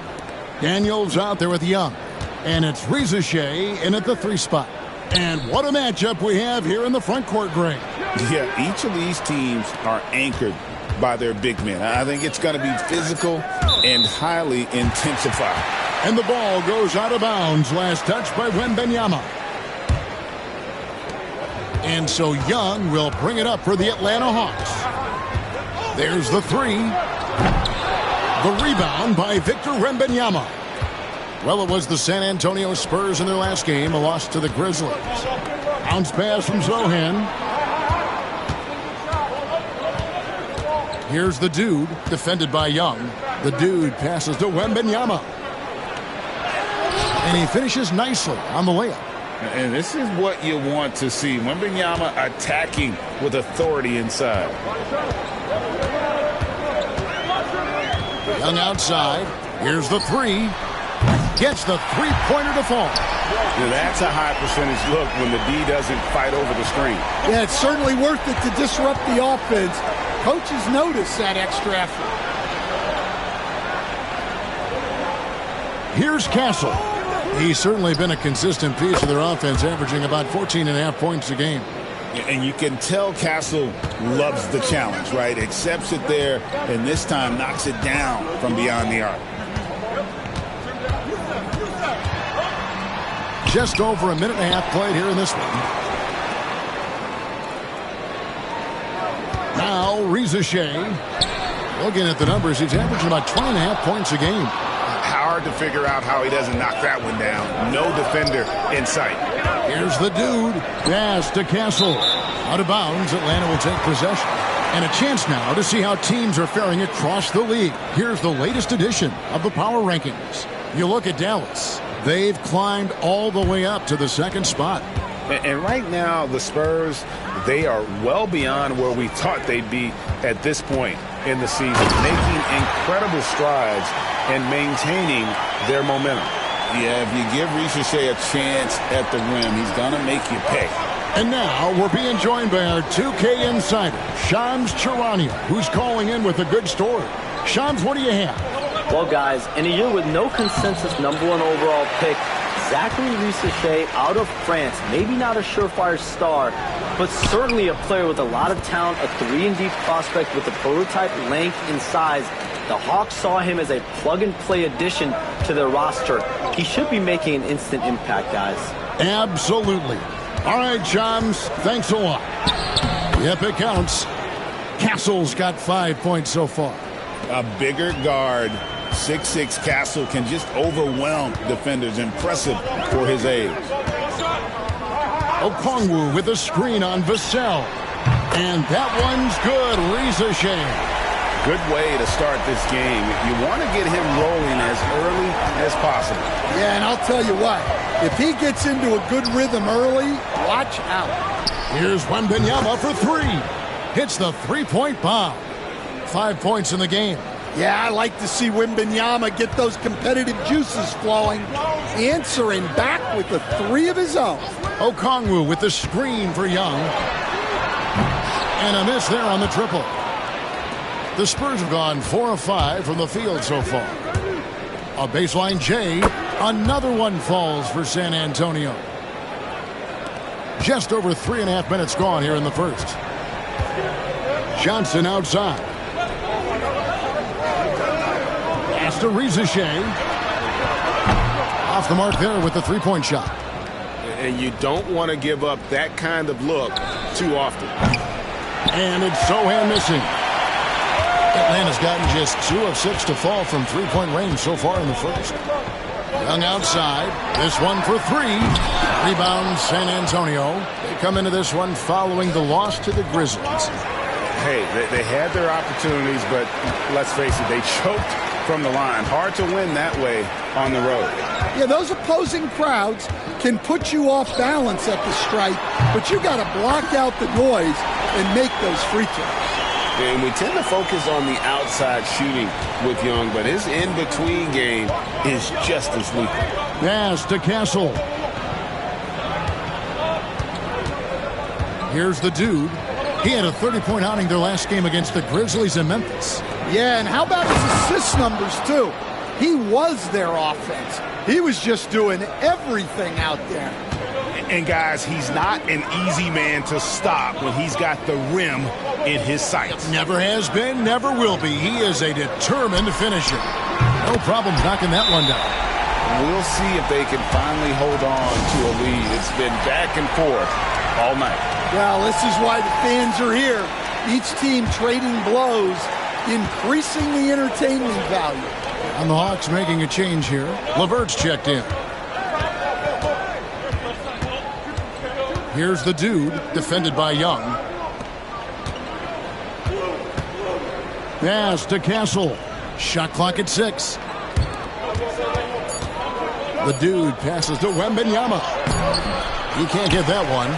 Daniels out there with Young. And it's Rizachet in at the 3 spot. And what a matchup we have here in the front court, Greg. Yeah, each of these teams are anchored by their big men. I think it's going to be physical and highly intensified. And the ball goes out of bounds. Last touch by Wembanyama. And so Young will bring it up for the Atlanta Hawks. There's the 3. The rebound by Victor Wembanyama. Well, it was the San Antonio Spurs in their last game, a loss to the Grizzlies. Bounce pass from Sohan. Here's the dude, defended by Young. The dude passes to Wembanyama. And he finishes nicely on the layup. And this is what you want to see. Wembanyama attacking with authority inside. Young outside. Here's the 3. Gets the three-pointer to fall. Yeah, that's a high percentage look when the D doesn't fight over the screen. Yeah, it's certainly worth it to disrupt the offense. Coaches notice that extra effort. Here's Castle. He's certainly been a consistent piece of their offense, averaging about 14.5 points a game. And you can tell Castle loves the challenge, right? Accepts it there, and this time knocks it down from beyond the arc. Just over a minute and a half played here in this one. Now, Rizachet. Looking at the numbers, he's averaging about 20.5 points a game. Hard to figure out how he doesn't knock that one down. No defender in sight. Here's the dude. Pass to Castle. Out of bounds, Atlanta will take possession. And a chance now to see how teams are faring across the league. Here's the latest edition of the power rankings. You look at Dallas. They've climbed all the way up to the 2nd spot. And right now, the Spurs, they are well beyond where we thought they'd be at this point in the season, making incredible strides and maintaining their momentum. Yeah, if you give Rizachet a chance at the rim, he's going to make you pay. And now we're being joined by our 2K insider, Shams Charania, who's calling in with a good story. Shams, what do you have? Well, guys, in a year with no consensus #1 overall pick, Zachary Rizachet out of France, maybe not a surefire star, but certainly a player with a lot of talent, a 3-and-D prospect with a prototype length and size. The Hawks saw him as a plug-and-play addition to their roster. He should be making an instant impact, guys. Absolutely. All right, Shams, thanks a lot. Yep, it counts. Castle's got 5 points so far. A bigger guard, 6'6" Castle, can just overwhelm defenders. Impressive for his age. Okongwu with a screen on Vassell. And that one's good. Rizachet. Good way to start this game. You want to get him rolling as early as possible. Yeah, and I'll tell you what. If he gets into a good rhythm early, watch out. Here's Wembanyama for 3. Hits the 3-point bomb. 5 points in the game. Yeah, I like to see Wembanyama get those competitive juices flowing. Answering back with the 3 of his own. Okongwu with the screen for Young. And a miss there on the triple. The Spurs have gone 4 of 5 from the field so far. A baseline J. Another one falls for San Antonio. Just over 3.5 minutes gone here in the first. Johnson outside. Pass to Rizachet. Off the mark there with the three-point shot. And you don't want to give up that kind of look too often. And it's Sohan missing. Atlanta's gotten just 2 of 6 to fall from three-point range so far in the first. Young outside. This one for 3. Rebound San Antonio. They come into this one following the loss to the Grizzlies. Hey, they had their opportunities, but let's face it, they choked from the line. Hard to win that way on the road. Yeah, those opposing crowds can put you off balance at the stripe, but you got to block out the noise and make those free throws. And we tend to focus on the outside shooting with Young, but his in-between game is just as lethal. Pass to Castle. Here's the dude. He had a 30-point outing their last game against the Grizzlies in Memphis. Yeah, and how about his assist numbers, too? He was their offense. He was just doing everything out there. And, guys, he's not an easy man to stop when he's got the rim in his sights. Never has been, never will be. He is a determined finisher. No problem knocking that one down. We'll see if they can finally hold on to a lead. It's been back and forth all night. Well, this is why the fans are here. Each team trading blows, increasing the entertainment value. And the Hawks making a change here. LeVert's checked in. Here's the dude, defended by Young. Pass to Castle. Shot clock at 6. The dude passes to Wembanyama. He can't get that one.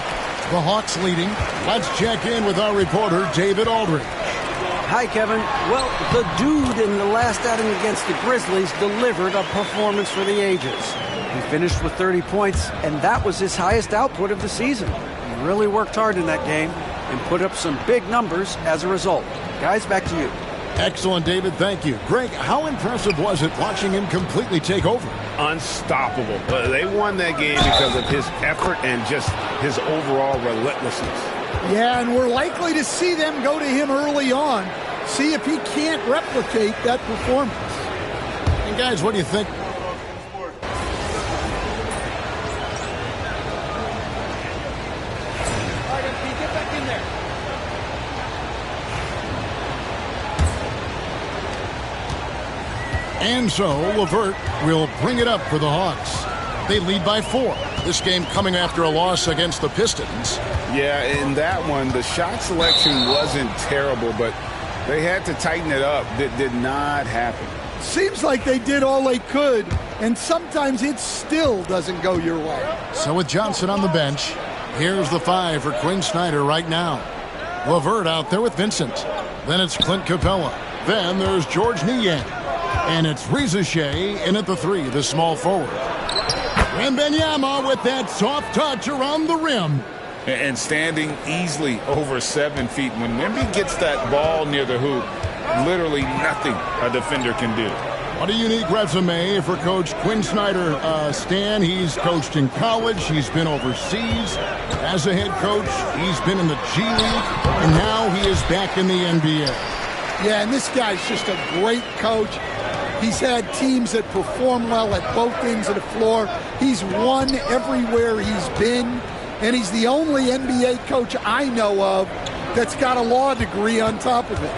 The Hawks leading. Let's check in with our reporter, David Aldridge. Hi, Kevin. Well, the dude in the last outing against the Grizzlies delivered a performance for the ages. He finished with 30 points, and that was his highest output of the season. He really worked hard in that game and put up some big numbers as a result. Guys, back to you. Excellent, David. Thank you. Greg, how impressive was it watching him completely take over? Unstoppable. They won that game because of his effort and just his overall relentlessness. Yeah, and we're likely to see them go to him early on. See if he can't replicate that performance. And guys, what do you think? Get back in there. And so LeVert will bring it up for the Hawks. They lead by 4. This game coming after a loss against the Pistons. Yeah, in that one, the shot selection wasn't terrible, but they had to tighten it up. That did not happen. Seems like they did all they could, and sometimes it still doesn't go your way. So with Johnson on the bench, here's the 5 for Quinn Snyder right now. LeVert out there with Vincent. Then it's Clint Capella. Then there's George Niang. And it's Reza Shea in at the 3, the small forward. Wembanyama with that soft touch around the rim. And standing easily over 7 feet. When Wemby gets that ball near the hoop, literally nothing a defender can do. What a unique resume for Coach Quinn Snyder. Stan, he's coached in college. He's been overseas as a head coach. He's been in the G League. And now he is back in the NBA. Yeah, and this guy's just a great coach. He's had teams that perform well at both ends of the floor. He's won everywhere he's been. And he's the only NBA coach I know of that's got a law degree on top of it.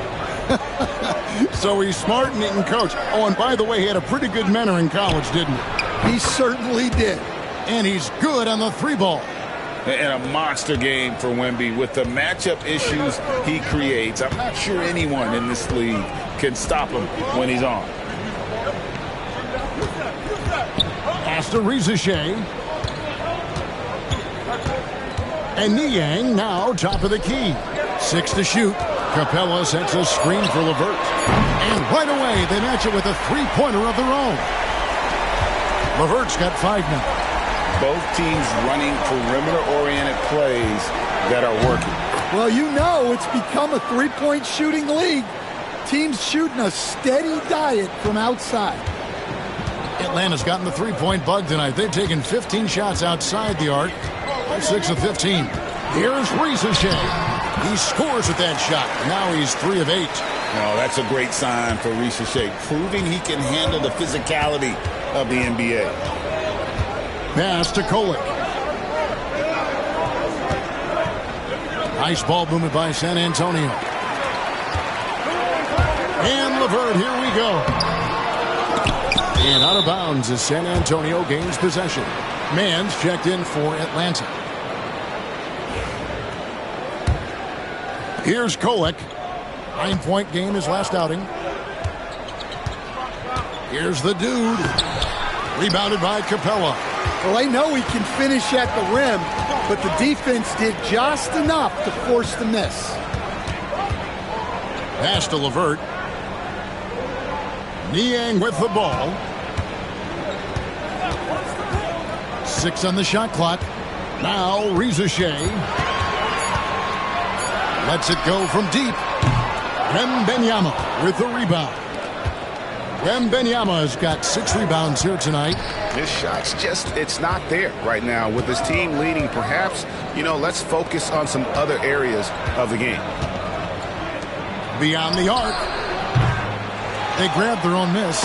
So he's smart and he can coach. Oh, and by the way, he had a pretty good mentor in college, didn't he? He certainly did. And he's good on the 3 ball. And a monster game for Wemby with the matchup issues he creates. I'm not sure anyone in this league can stop him when he's on. Pass to Reza Shea. And Niang now top of the key. 6 to shoot. Capella sets a screen for LeVert. And right away, they match it with a 3-pointer of their own. LeVert's got 5 now. Both teams running perimeter-oriented plays that are working. Well, you know it's become a 3-point shooting league. Teams shooting a steady diet from outside. Atlanta's gotten the 3-point bug tonight. They've taken 15 shots outside the arc. 6 of 15. Here's Reza Shea. He scores with that shot. Now he's 3 of 8. No, that's a great sign for Reza Shea, proving he can handle the physicality of the NBA. pass to Kolek. Nice ball movement by San Antonio. And LeVert, here we go. And out of bounds as San Antonio gains possession. Mann's checked in for Atlanta. Here's Kolek. 9-point game his last outing. Here's the dude. Rebounded by Capella. Well, they know he can finish at the rim, but the defense did just enough to force the miss. Pass to LeVert. Niang with the ball. 6 on the shot clock. Now Rizashea. Lets it go from deep. Wembanyama with the rebound. Wembanyama has got 6 rebounds here tonight. His shot's just, it's not there right now. With his team leading, perhaps, let's focus on some other areas of the game. Beyond the arc. They grab their own miss,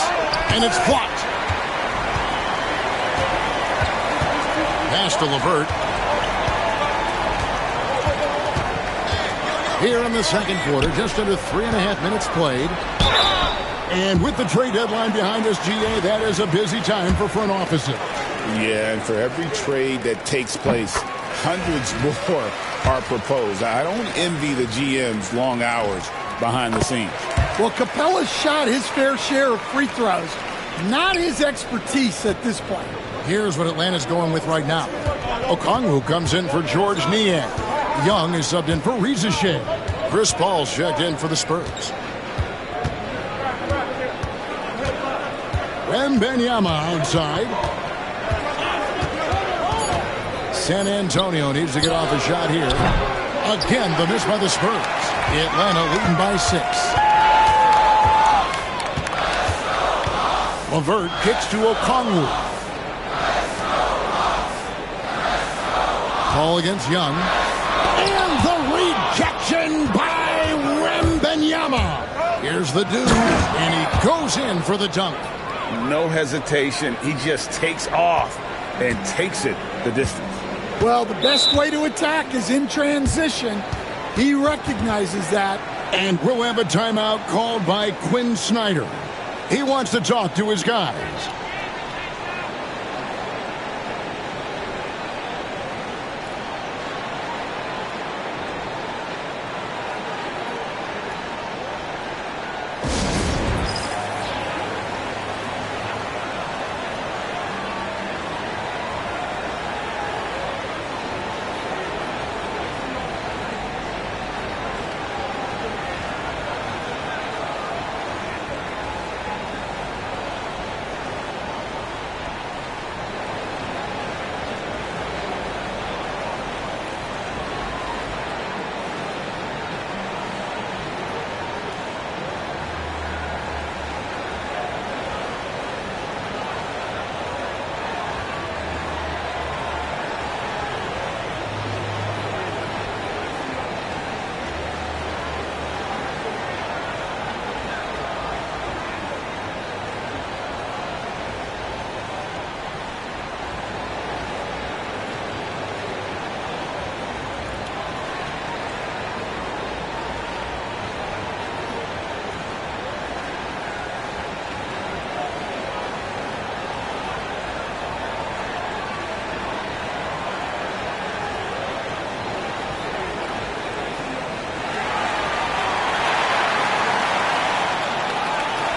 and it's blocked. Pass to LeVert. Here in the second quarter, just under 3.5 minutes played. And with the trade deadline behind us, GA, that is a busy time for front offices. Yeah, and for every trade that takes place, hundreds more are proposed. I don't envy the GM's long hours behind the scenes. Well, Capella's shot his fair share of free throws. Not his expertise at this point. Here's what Atlanta's going with right now. Okongwu comes in for George Niang. Young is subbed in for Rizashea. Chris Paul's checked in for the Spurs. Wembanyama outside. San Antonio needs to get off a shot here. Again, the miss by the Spurs. Atlanta leading by 6. LeVert kicks to Okongwu. Ball against Young. And the rejection by Wembanyama. Here's the dude, and he goes in for the dunk. No hesitation. He just takes off and takes it the distance. Well, the best way to attack is in transition. He recognizes that. And we'll have a timeout called by Quinn Snyder. He wants to talk to his guys.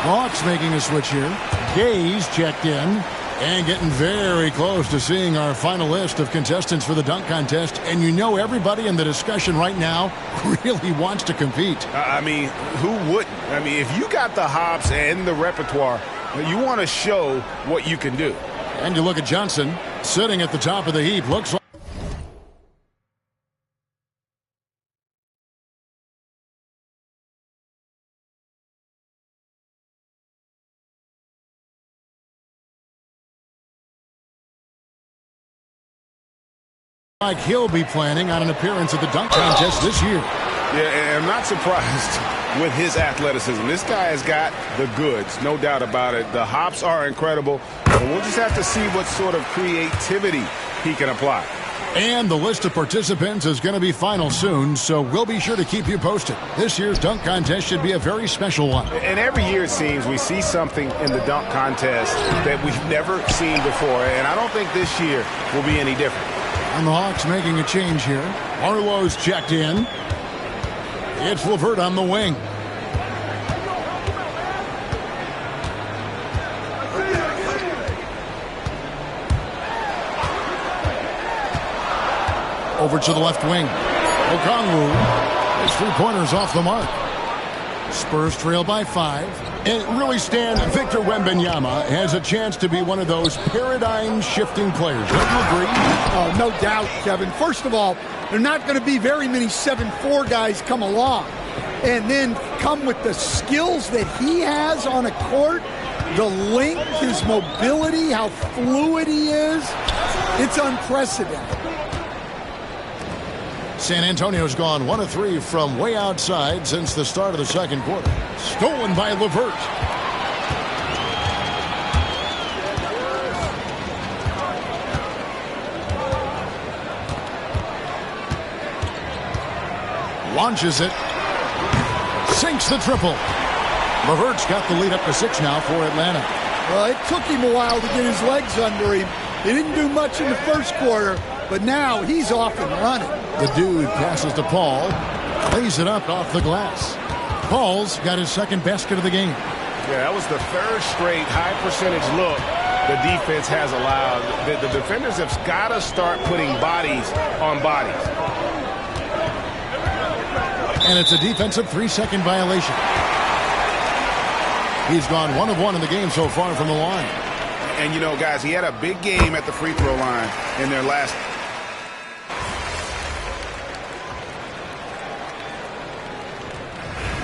Hawks making a switch here. Gaze checked in and getting very close to seeing our final list of contestants for the dunk contest. And you know everybody in the discussion right now really wants to compete. I mean, who wouldn't? I mean, if you got the hops and the repertoire, you want to show what you can do. And you look at Johnson sitting at the top of the heap. Looks like he'll be planning on an appearance at the dunk contest this year. Yeah, I'm not surprised. with his athleticism. This guy has got the goods, no doubt about it. The hops are incredible, but we'll just have to see what sort of creativity he can apply. And the list of participants is going to be final soon, so we'll be sure to keep you posted. This year's dunk contest should be a very special one. And every year it seems we see something in the dunk contest that we've never seen before, and I don't think this year will be any different. And the Hawks making a change here. Arlo's checked in. It's LeVert on the wing. Over to the left wing. Okongwu. His three-pointers off the mark. Spurs trail by 5. And really, Stan, Victor Wembanyama has a chance to be one of those paradigm-shifting players. Don't you agree? Oh, no doubt, Kevin. First of all, there are not going to be very many 7'4" guys come along. And then come with the skills that he has on a court, the length, his mobility, how fluid he is. It's unprecedented. San Antonio's gone 1 of 3 from way outside since the start of the second quarter. Stolen by LeVert. Launches it. Sinks the triple. LeVert's got the lead up to 6 now for Atlanta. Well, it took him a while to get his legs under him. He didn't do much in the first quarter, but now he's off and running. The dude passes to Paul. Lays it up off the glass. Paul's got his second basket of the game. Yeah, that was the third straight high-percentage look the defense has allowed. The defenders have got to start putting bodies on bodies. And it's a defensive 3-second violation. He's gone 1 of 1 in the game so far from the line. And, you know, guys, he had a big game at the free throw line in their last.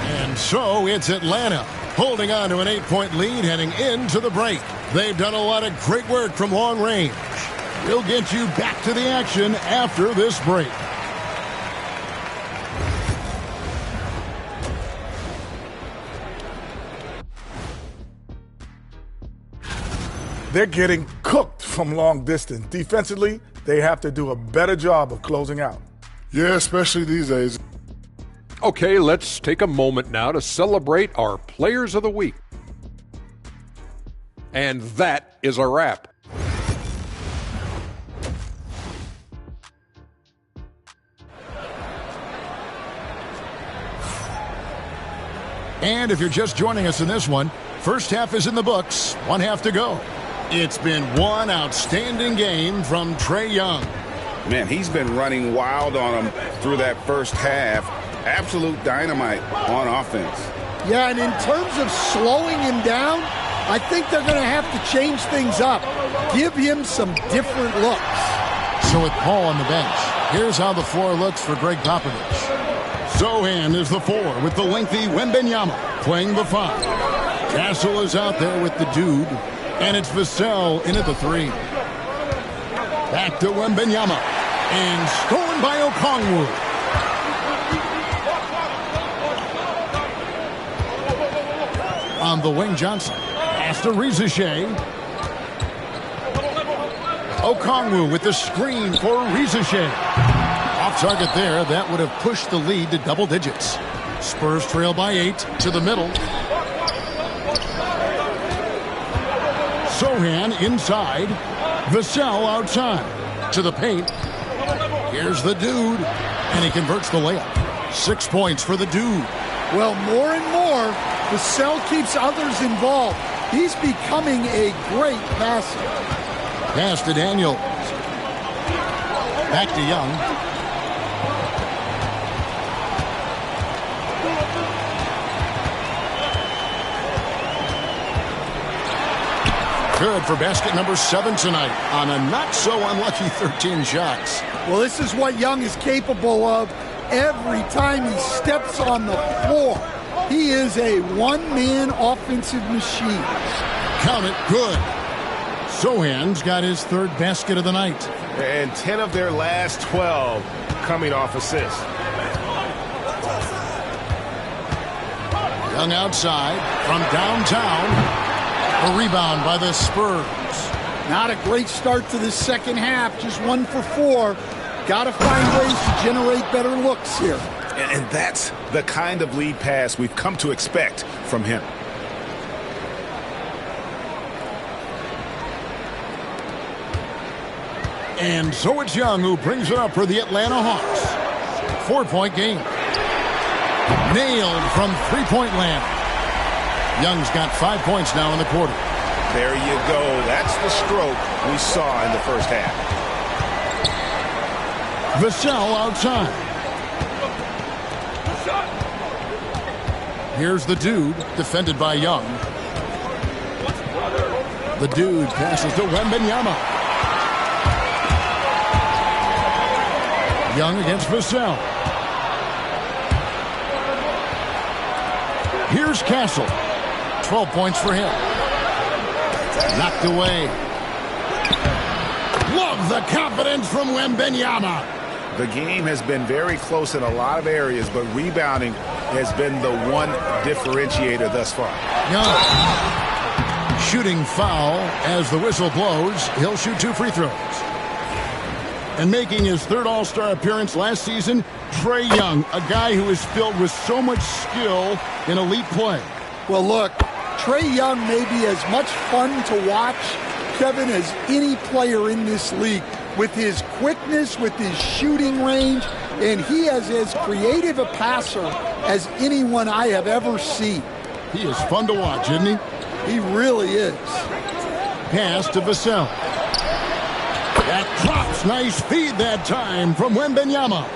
And so it's Atlanta holding on to an 8-point lead heading into the break. They've done a lot of great work from long range. We'll get you back to the action after this break. They're getting cooked from long distance. Defensively, they have to do a better job of closing out. Yeah, especially these days. Okay, let's take a moment now to celebrate our Players of the Week. And that is a wrap. And if you're just joining us in this one, first half is in the books, 1 half to go. It's been one outstanding game from Trae Young. Man, he's been running wild on him through that first half. Absolute dynamite on offense. Yeah, and in terms of slowing him down, I think they're going to have to change things up. Give him some different looks. So with Paul on the bench, here's how the floor looks for Greg Popovich. Sohan is the 4 with the lengthy Wembanyama playing the 5. Castle is out there with the dude, and it's Vassell in at the 3. Back to Wembanyama, and stolen by Okongwu. On the wing, Johnson. Pass to Rizashea. Okongwu with the screen for Rizashea. Off target there. That would have pushed the lead to double digits. Spurs trail by 8 to the middle. Sohan inside. Vassell outside. To the paint. Here's the dude. And he converts the layup. 6 points for the dude. Well, more and more, Vassell keeps others involved. He's becoming a great passer. Pass to Daniels. Back to Young. Good for basket number 7 tonight on a not-so-unlucky 13 shots. Well, this is what Young is capable of every time he steps on the floor. He is a one-man offensive machine. Count it, good. Sohan's got his 3rd basket of the night. And 10 of their last 12 coming off assists. Young outside from downtown. A rebound by the Spurs. Not a great start to this second half. Just 1 for 4. Got to find ways to generate better looks here. And that's the kind of lead pass we've come to expect from him. And so it's Young who brings it up for the Atlanta Hawks. 4-point game. Nailed from three-point land. Young's got 5 points now in the quarter. There you go. That's the stroke we saw in the first half. Vassell outside. Here's the dude, defended by Young. The dude passes to Wembanyama. Young against Vassell. Here's Castle. 12 points for him. Knocked away. Love the confidence from Wembanyama. The game has been very close in a lot of areas, but rebounding has been the one differentiator thus far. Young. Shooting foul as the whistle blows. He'll shoot 2 free throws. And making his third All-Star appearance last season, Trae Young, a guy who is filled with so much skill in elite play. Well, look, Trae Young may be as much fun to watch, Kevin, as any player in this league. With his quickness, with his shooting range, and he is as creative a passer as anyone I have ever seen. He is fun to watch, isn't he? He really is. Pass to Vassell. That drops. Nice feed that time from Wembanyama.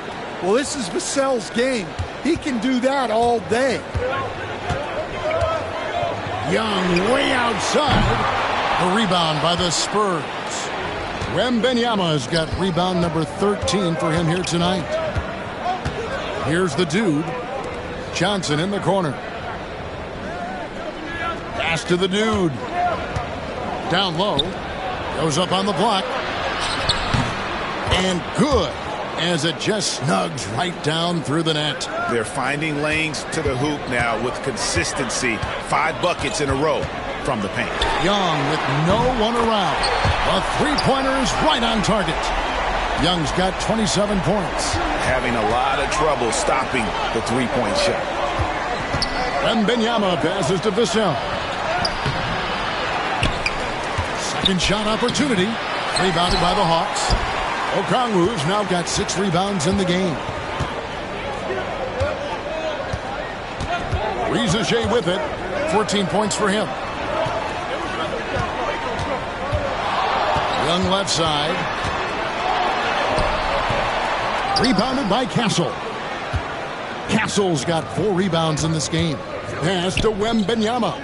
Well, this is Vassell's game. He can do that all day. Young way outside. A rebound by the Spurs. Wembanyama's got rebound number 13 for him here tonight. Here's the dude. Johnson in the corner. Pass to the dude. Down low. Goes up on the block. And good, as it just snugs right down through the net. They're finding lanes to the hoop now with consistency. 5 buckets in a row from the paint. Young with no one around. A three-pointer is right on target. Young's got 27 points. Having a lot of trouble stopping the three-point shot. Wembanyama passes to Vassell. Second shot opportunity. Rebounded by the Hawks. Okongwu's now got 6 rebounds in the game. Rizashea with it. 14 points for him. Young left side. Rebounded by Castle. Castle's got 4 rebounds in this game. Pass to Wembanyama.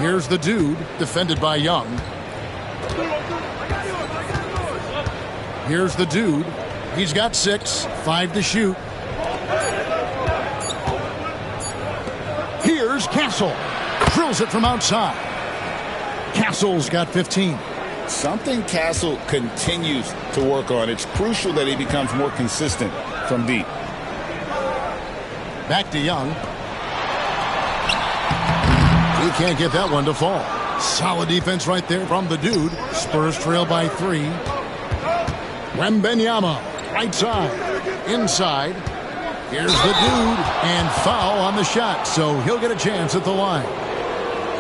Here's the dude, defended by Young. Here's the dude. He's got 6, 5 to shoot. Here's Castle. Drills it from outside. Castle's got 15. Something Castle continues to work on. It's crucial that he becomes more consistent from deep. Back to Young. He can't get that one to fall. Solid defense right there from the dude. Spurs trail by 3. Wembanyama, right side, inside. Here's the dude, and foul on the shot, so he'll get a chance at the line.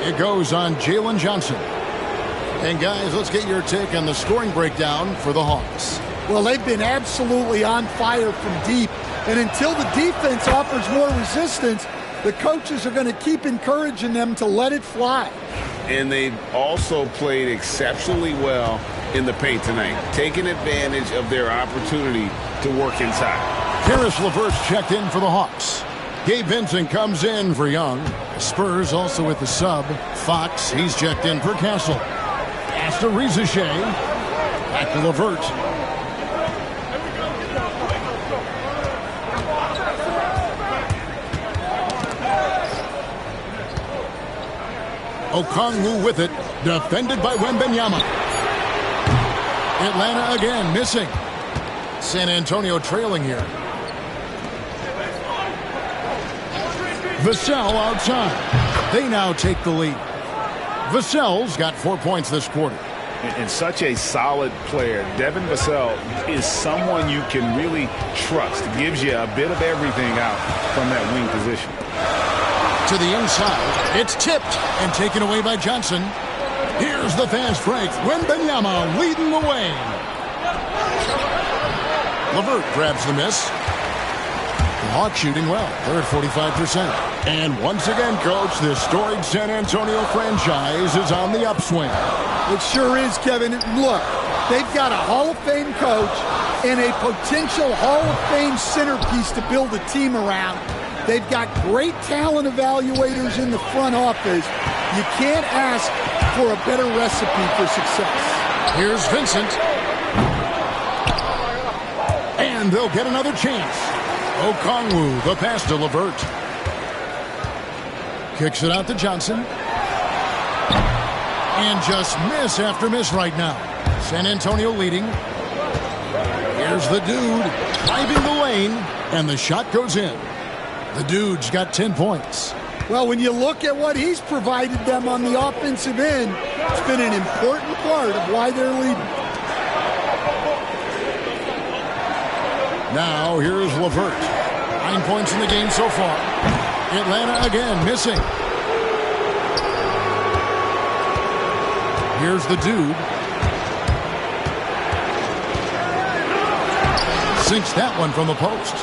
It goes on Jalen Johnson. And guys, let's get your take on the scoring breakdown for the Hawks. Well, they've been absolutely on fire from deep, and until the defense offers more resistance, the coaches are going to keep encouraging them to let it fly. And they've also played exceptionally well in the paint tonight, taking advantage of their opportunity to work inside. Karis LeVert's checked in for the Hawks. Gabe Vincent comes in for Young. Spurs also with the sub. Fox, he's checked in for Castle. Pass to Rizashea. Back to LeVert. Okongwu with it, defended by Wembanyama. Atlanta again missing. San Antonio trailing here. Vassell outside. They now take the lead. Vassell's got 4 points this quarter. And such a solid player. Devin Vassell is someone you can really trust. Gives you a bit of everything out from that wing position. To the inside. It's tipped and taken away by Johnson. Here's the fast break. Wembanyama leading the way. LeVert grabs the miss. The Hawks shooting well. They're at 45%. And once again, Coach, this storied San Antonio franchise is on the upswing. It sure is, Kevin. Look, they've got a Hall of Fame coach and a potential Hall of Fame centerpiece to build a team around. They've got great talent evaluators in the front office. You can't ask for a better recipe for success. Here's Vincent. And they'll get another chance. Okongwu, the pass to LeVert. Kicks it out to Johnson. And just miss after miss right now. San Antonio leading. Here's the dude driving the lane. And the shot goes in. The dude's got 10 points. Well, when you look at what he's provided them on the offensive end, it's been an important part of why they're leading. Now, here's LeVert. 9 points in the game so far. Atlanta again missing. Here's the dude. Sinks that one from the post.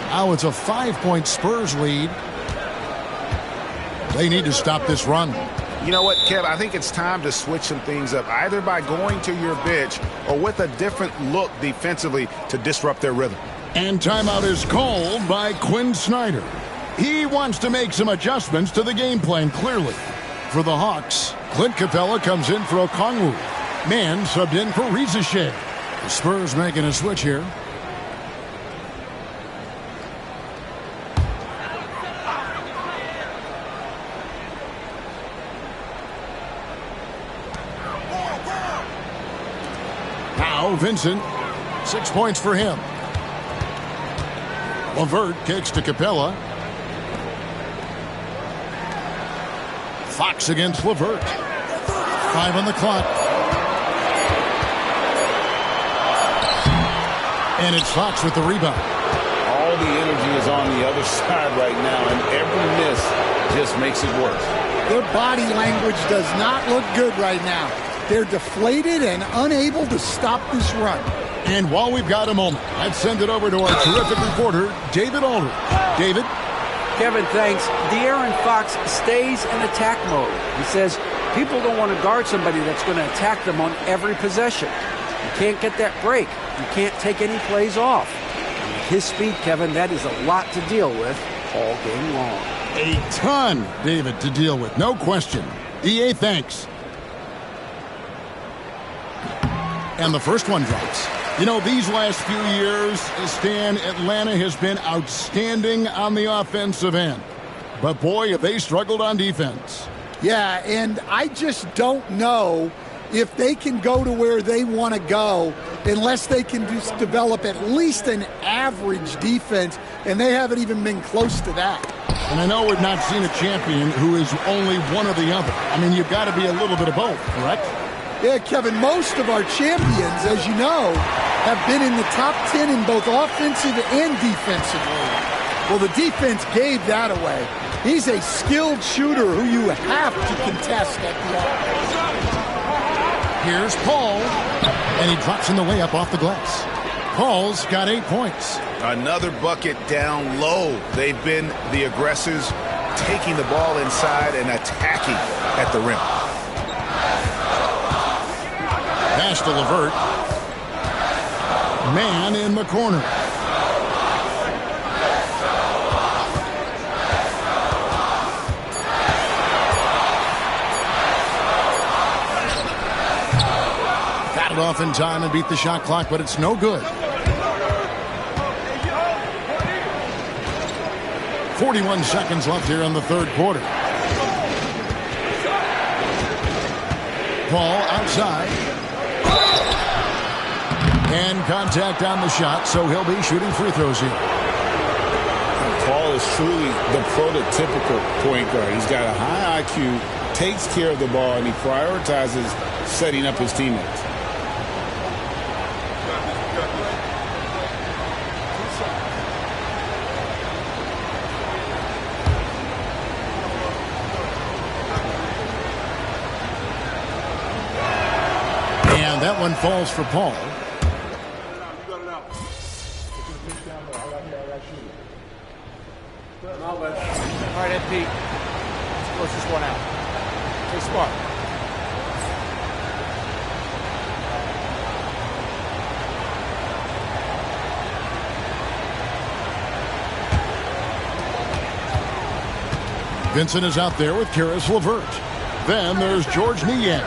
Now it's a 5-point Spurs lead. They need to stop this run. You know what, Kev? I think it's time to switch some things up, either by going to your bench or with a different look defensively to disrupt their rhythm. And timeout is called by Quinn Snyder. He wants to make some adjustments to the game plan, clearly. For the Hawks, Clint Capella comes in for Okongwu. Mann subbed in for Rizachet. The Spurs making a switch here. Now Vincent, 6 points for him. LeVert kicks to Capella. Fox against LeVert. 5 on the clock. And it's Fox with the rebound. All the energy is on the other side right now, and every miss just makes it worse. Their body language does not look good right now. They're deflated and unable to stop this run. And while we've got a moment, let's send it over to our terrific reporter, David Aldridge. David? Kevin, thanks. De'Aaron Fox stays in attack mode. He says people don't want to guard somebody that's going to attack them on every possession. You can't get that break. You can't take any plays off. And with his speed, Kevin, that is a lot to deal with all game long. A ton, David, to deal with. No question. EA, thanks. And the first one drops. You know, these last few years, Stan, Atlanta has been outstanding on the offensive end. But boy, have they struggled on defense. Yeah, and I just don't know if they can go to where they want to go unless they can just develop at least an average defense, and they haven't even been close to that. And I know we've not seen a champion who is only one or the other. I mean, you've got to be a little bit of both, correct? Yeah, Kevin, most of our champions, as you know, have been in the top 10 in both offensive and defensively. Well, the defense gave that away. He's a skilled shooter who you have to contest at the arc. Here's Paul, and he drops in the way up off the glass. Paul's got 8 points. Another bucket down low. They've been the aggressors, taking the ball inside and attacking at the rim. Pass to LeVert. Man in the corner. Got it off in time and beat the shot clock, but it's no good. 41 seconds left here in the third quarter. Paul outside. And contact on the shot, so he'll be shooting free throws here. Paul is truly the prototypical point guard. He's got a high IQ, takes care of the ball, and he prioritizes setting up his teammates. And that one falls for Paul. All right, MP. Let's close this one out. Stay smart. Vincent is out there with Karis LeVert. Then there's George Niang.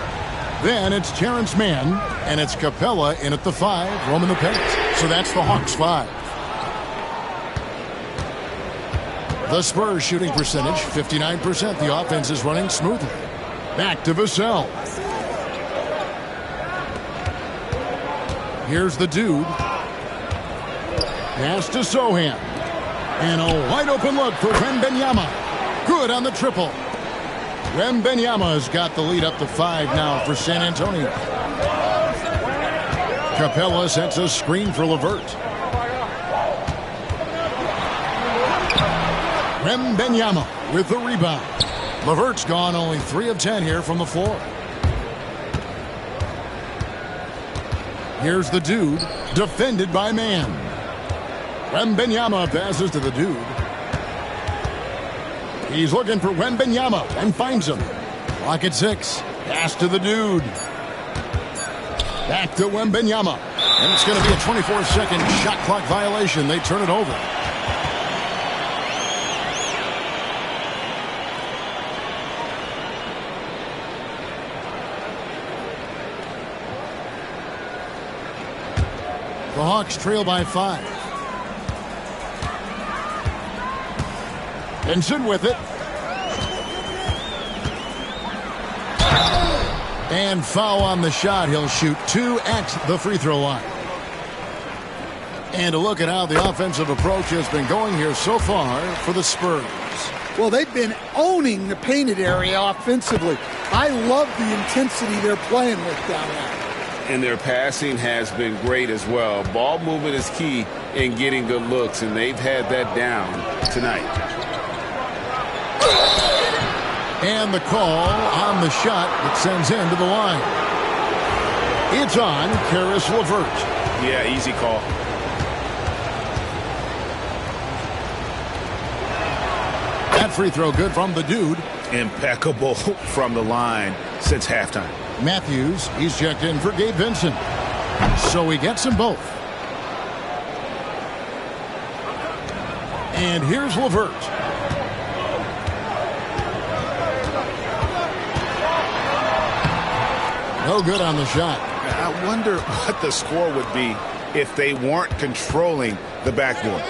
Then it's Terrence Mann, and it's Capella in at the 5, roaming the paint. So that's the Hawks 5. The Spurs shooting percentage, 59%. The offense is running smoothly. Back to Vassell. Here's the dude. Pass to Sohan. And a wide open look for Wembanyama. Good on the triple. Wembanyama's got the lead up to 5 now for San Antonio. Capella sets a screen for LeVert. Wembanyama with the rebound. LeVert's gone only 3 of 10 here from the floor. Here's the dude, defended by Mann. Wembanyama passes to the dude. He's looking for Wembanyama and finds him. Clock at 6. Pass to the dude. Back to Wembanyama. And it's going to be a 24-second shot clock violation. They turn it over. The Hawks trail by 5. Benson with it. And foul on the shot. He'll shoot 2 at the free throw line. And a look at how the offensive approach has been going here so far for the Spurs. Well, they've been owning the painted area offensively. I love the intensity they're playing with down there. And their passing has been great as well. Ball movement is key in getting good looks, and they've had that down tonight. And the call on the shot that sends him to the line. It's on Karis LeVert. Yeah, easy call. That free throw good from the dude. Impeccable from the line since halftime. Matthews, he's checked in for Gabe Vincent. So he gets them both. And here's LeVert. No good on the shot. I wonder what the score would be if they weren't controlling the backboard.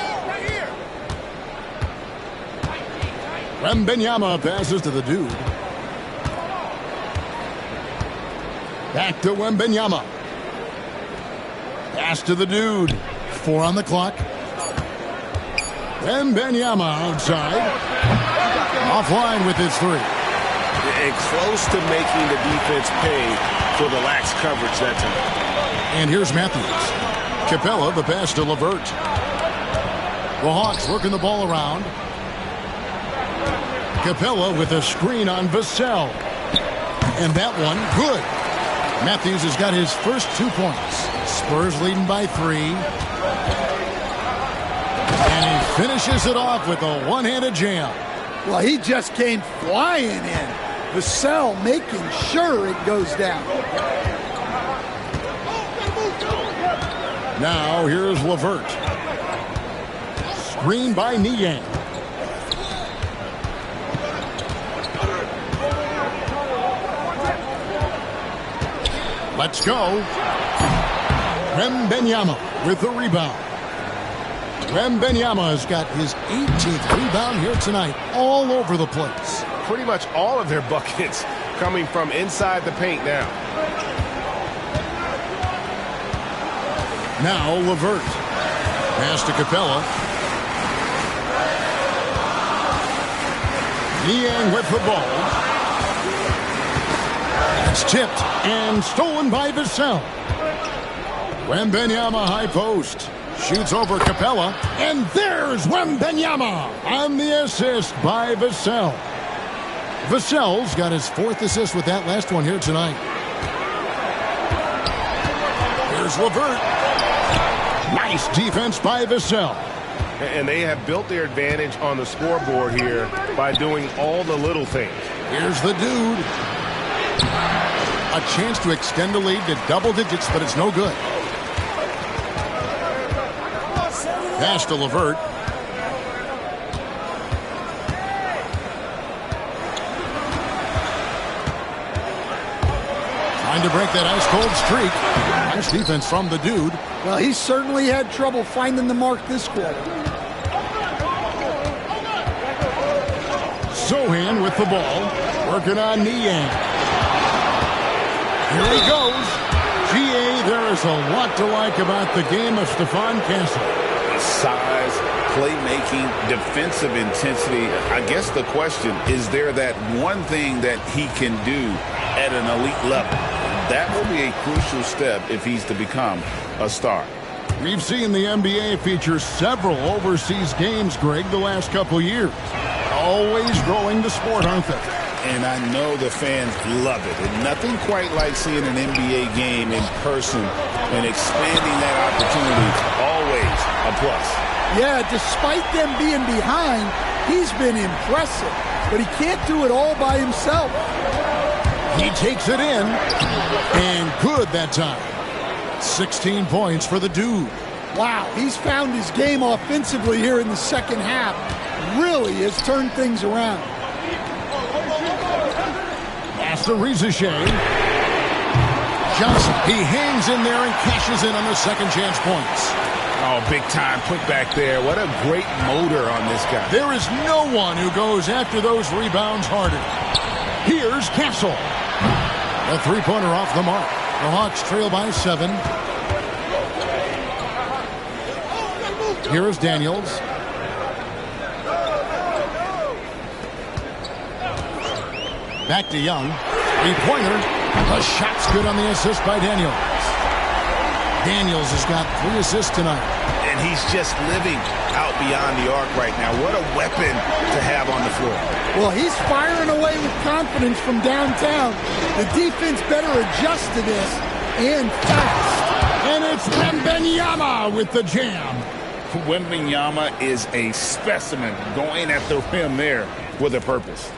Wembanyama passes to the dude. Back to Wembanyama. Pass to the dude. 4 on the clock. Wembanyama outside. Offline with his 3. And close to making the defense pay for the lax coverage that time. And here's Matthews. Capella, the pass to LeVert. The Hawks working the ball around. Capella with a screen on Vassell. And that one, good. Matthews has got his first 2 points. Spurs leading by 3. And he finishes it off with a one-handed jam. Well, he just came flying in. Vassell making sure it goes down. Now here's LeVert. Screen by Niang. Let's go. Wembanyama with the rebound. Wembanyama has got his 18th rebound here tonight, all over the place. Pretty much all of their buckets coming from inside the paint now. Now LeVert. Pass to Capella. Niang with the ball. It's tipped and stolen by Vassell. Wembanyama high post. Shoots over Capella. And there's Wembanyama on the assist by Vassell. Vassell's got his 4th assist with that last one here tonight. Here's LeVert. Nice defense by Vassell. And they have built their advantage on the scoreboard here by doing all the little things. Here's the dude. A chance to extend the lead to double digits, but it's no good. Pass to LeVert. Trying to break that ice-cold streak. Nice defense from the dude. Well, he certainly had trouble finding the mark this quarter. Sohan with the ball. Working on Niang. Here he goes. GA, there is a lot to like about the game of Stephon Castle. Size, playmaking, defensive intensity. I guess the question, is there that one thing that he can do at an elite level? That will be a crucial step if he's to become a star. We've seen the NBA feature several overseas games, Greg, the last couple years. Always growing the sport, aren't they? And I know the fans love it. And nothing quite like seeing an NBA game in person and expanding that opportunity. Always a plus. Yeah, despite them being behind, he's been impressive. But he can't do it all by himself. He takes it in. And good that time. 16 points for the dude. Wow, he's found his game offensively here in the second half. Really has turned things around. Pass to Rizashea. Johnson, he hangs in there and cashes in on the second chance points. Oh, big time put back there. What a great motor on this guy. There is no one who goes after those rebounds harder. Here's Castle. A three-pointer off the mark. The Hawks trail by 7. Here is Daniels. Back to Young. Three-pointer. The shot's good on the assist by Daniels. Daniels has got 3 assists tonight. And he's just living out beyond the arc right now. What a weapon to have on the floor. Well, he's firing away with confidence from downtown. The defense better adjust to this, and fast. And it's Wembanyama with the jam. Wembanyama is a specimen going at the rim there with a purpose.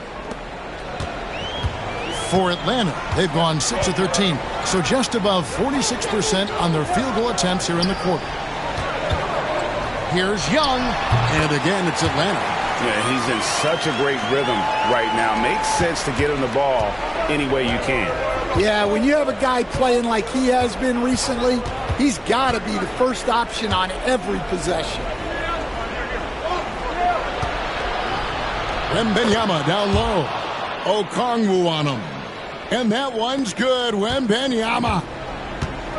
For Atlanta, they've gone 6 of 13, so just above 46% on their field goal attempts here in the quarter. Here's Young, and again it's Atlanta. Yeah, he's in such a great rhythm right now. Makes sense to get him the ball any way you can. Yeah, when you have a guy playing like he has been recently, he's got to be the first option on every possession. Wembanyama down low. Okongwu on him. And that one's good. Wembanyama.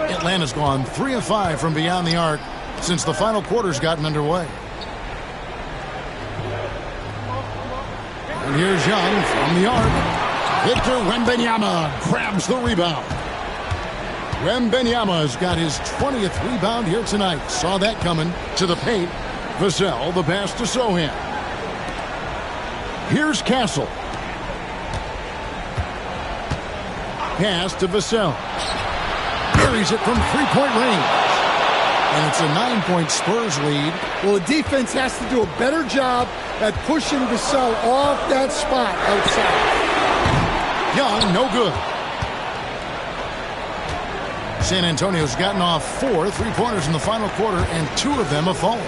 Atlanta's gone 3 of 5 from beyond the arc since the final quarter's gotten underway. And here's Young from the arc. Victor Wembanyama grabs the rebound. Wembanyama's got his 20th rebound here tonight. Saw that coming to the paint. Vassell, the pass to Sohan. Here's Castle. Pass to Vassell. Buries it from three-point range. And it's a 9-point Spurs lead. Well, the defense has to do a better job at pushing Vassell off that spot outside. Young, no good. San Antonio's gotten off 4 three-pointers in the final quarter, and 2 of them have fallen.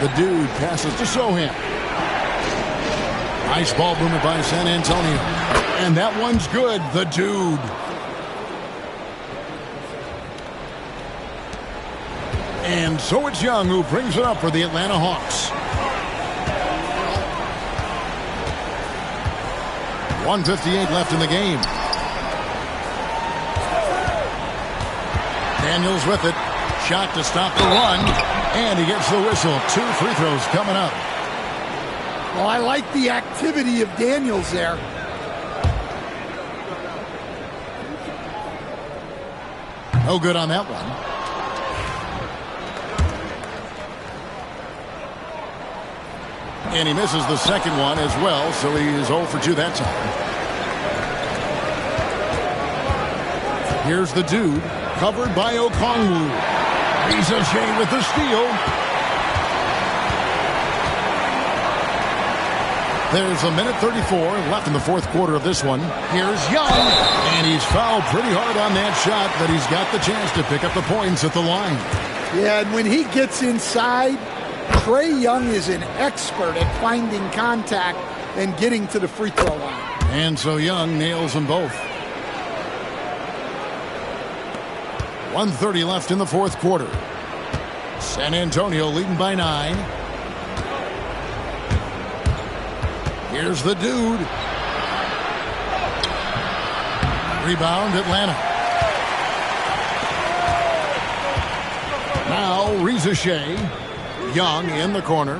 The dude passes to Sohan. Nice ball movement by San Antonio. And that one's good. The dude. And so it's Young who brings it up for the Atlanta Hawks. 1:58 left in the game. Daniels with it. Shot to stop the run. And he gets the whistle. 2 free throws coming up. Well, I like the activity of Daniels there. No good on that one. And he misses the second one as well, so he is 0 for 2 that time. Here's the dude, covered by Okongwu. Ricochet with the steal. There's 1:34 left in the fourth quarter of this one. Here's Young, and he's fouled pretty hard on that shot, but he's got the chance to pick up the points at the line. Yeah, and when he gets inside, Trae Young is an expert at finding contact and getting to the free throw line. And so Young nails them both. 1:30 left in the fourth quarter. San Antonio leading by 9. Here's the dude. Rebound, Atlanta. Now Ricochet. Young in the corner.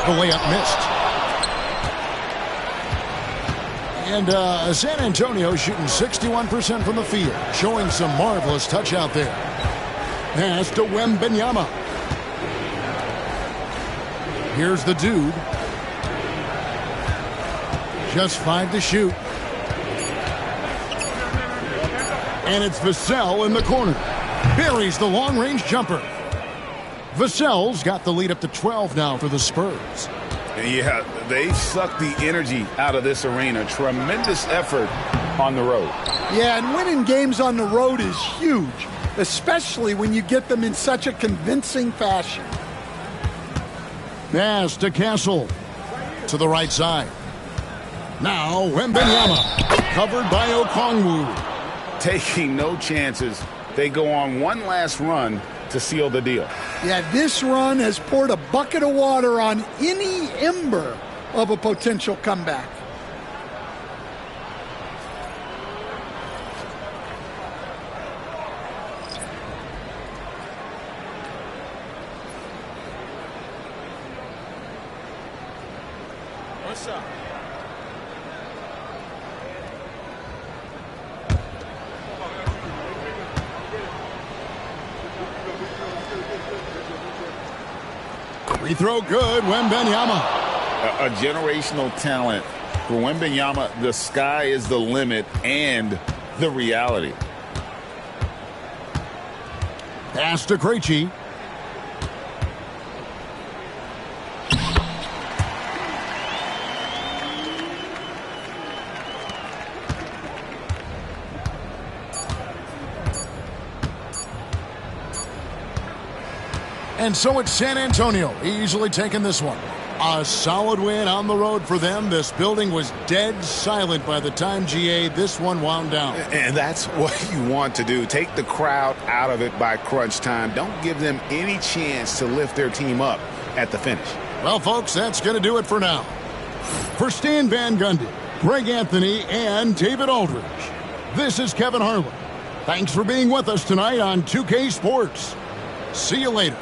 The layup missed. And San Antonio shooting 61% from the field, showing some marvelous touch out there. Pass to Wembanyama. Here's the dude. Just 5 to shoot. And it's Vassell in the corner. Buries the long-range jumper. Vassell's got the lead up to 12 now for the Spurs. Yeah, they sucked the energy out of this arena. Tremendous effort on the road. Yeah, and winning games on the road is huge, especially when you get them in such a convincing fashion. Pass to Castle. To the right side. Now Wembanyama. Covered by Okongwu. Taking no chances. They go on one last run to seal the deal. Yeah, this run has poured a bucket of water on any ember of a potential comeback. What's up? Free throw good, Wembanyama. A generational talent. For Wembanyama, the sky is the limit and the reality. Pass to Krejci. And so it's San Antonio easily taking this one. A solid win on the road for them. This building was dead silent by the time, GA, this one wound down. And that's what you want to do. Take the crowd out of it by crunch time. Don't give them any chance to lift their team up at the finish. Well, folks, that's going to do it for now. For Stan Van Gundy, Greg Anthony, and David Aldridge, this is Kevin Harlan. Thanks for being with us tonight on 2K Sports. See you later.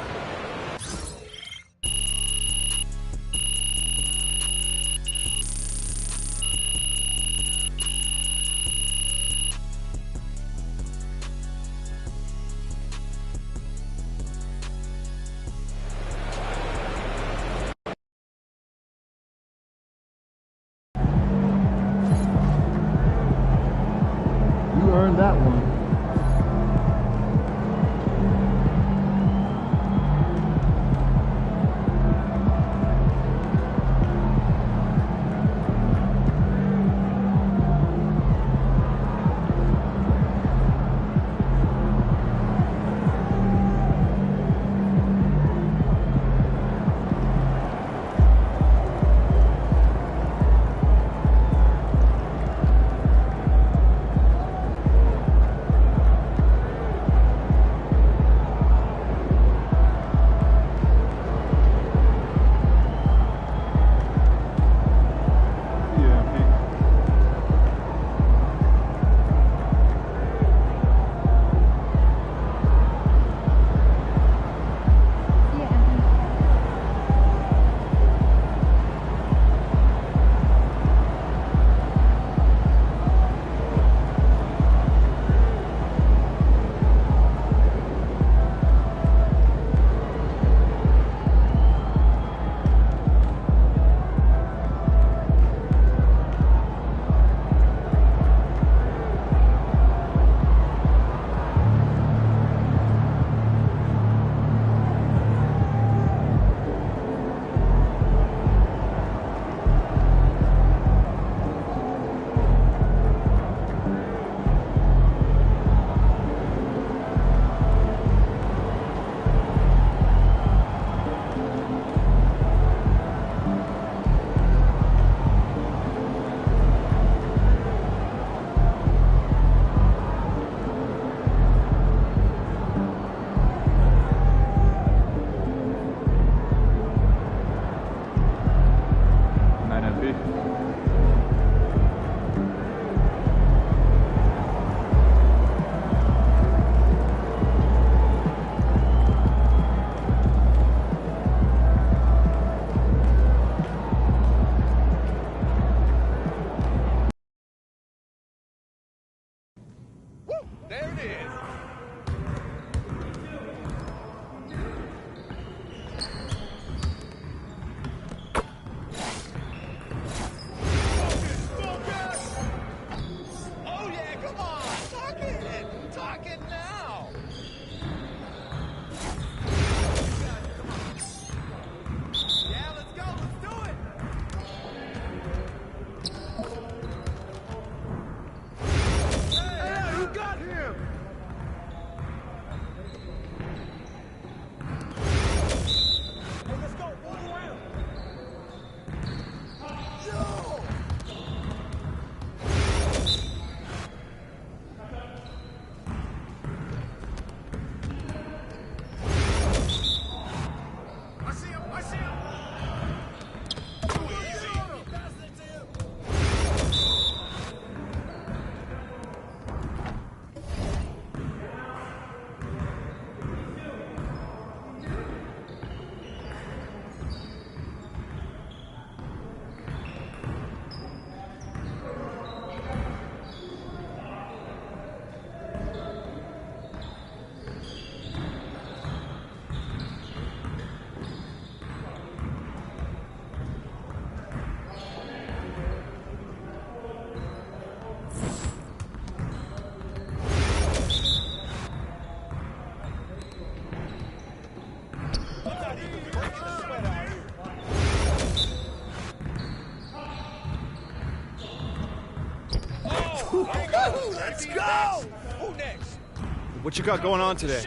You earned that one. There it is. Oh, yeah, come on. Talk it now. Yeah, let's go. Let's do it. Hey, who got him? Hey, let's go. All around. Let's go! Who next? What you got going on today?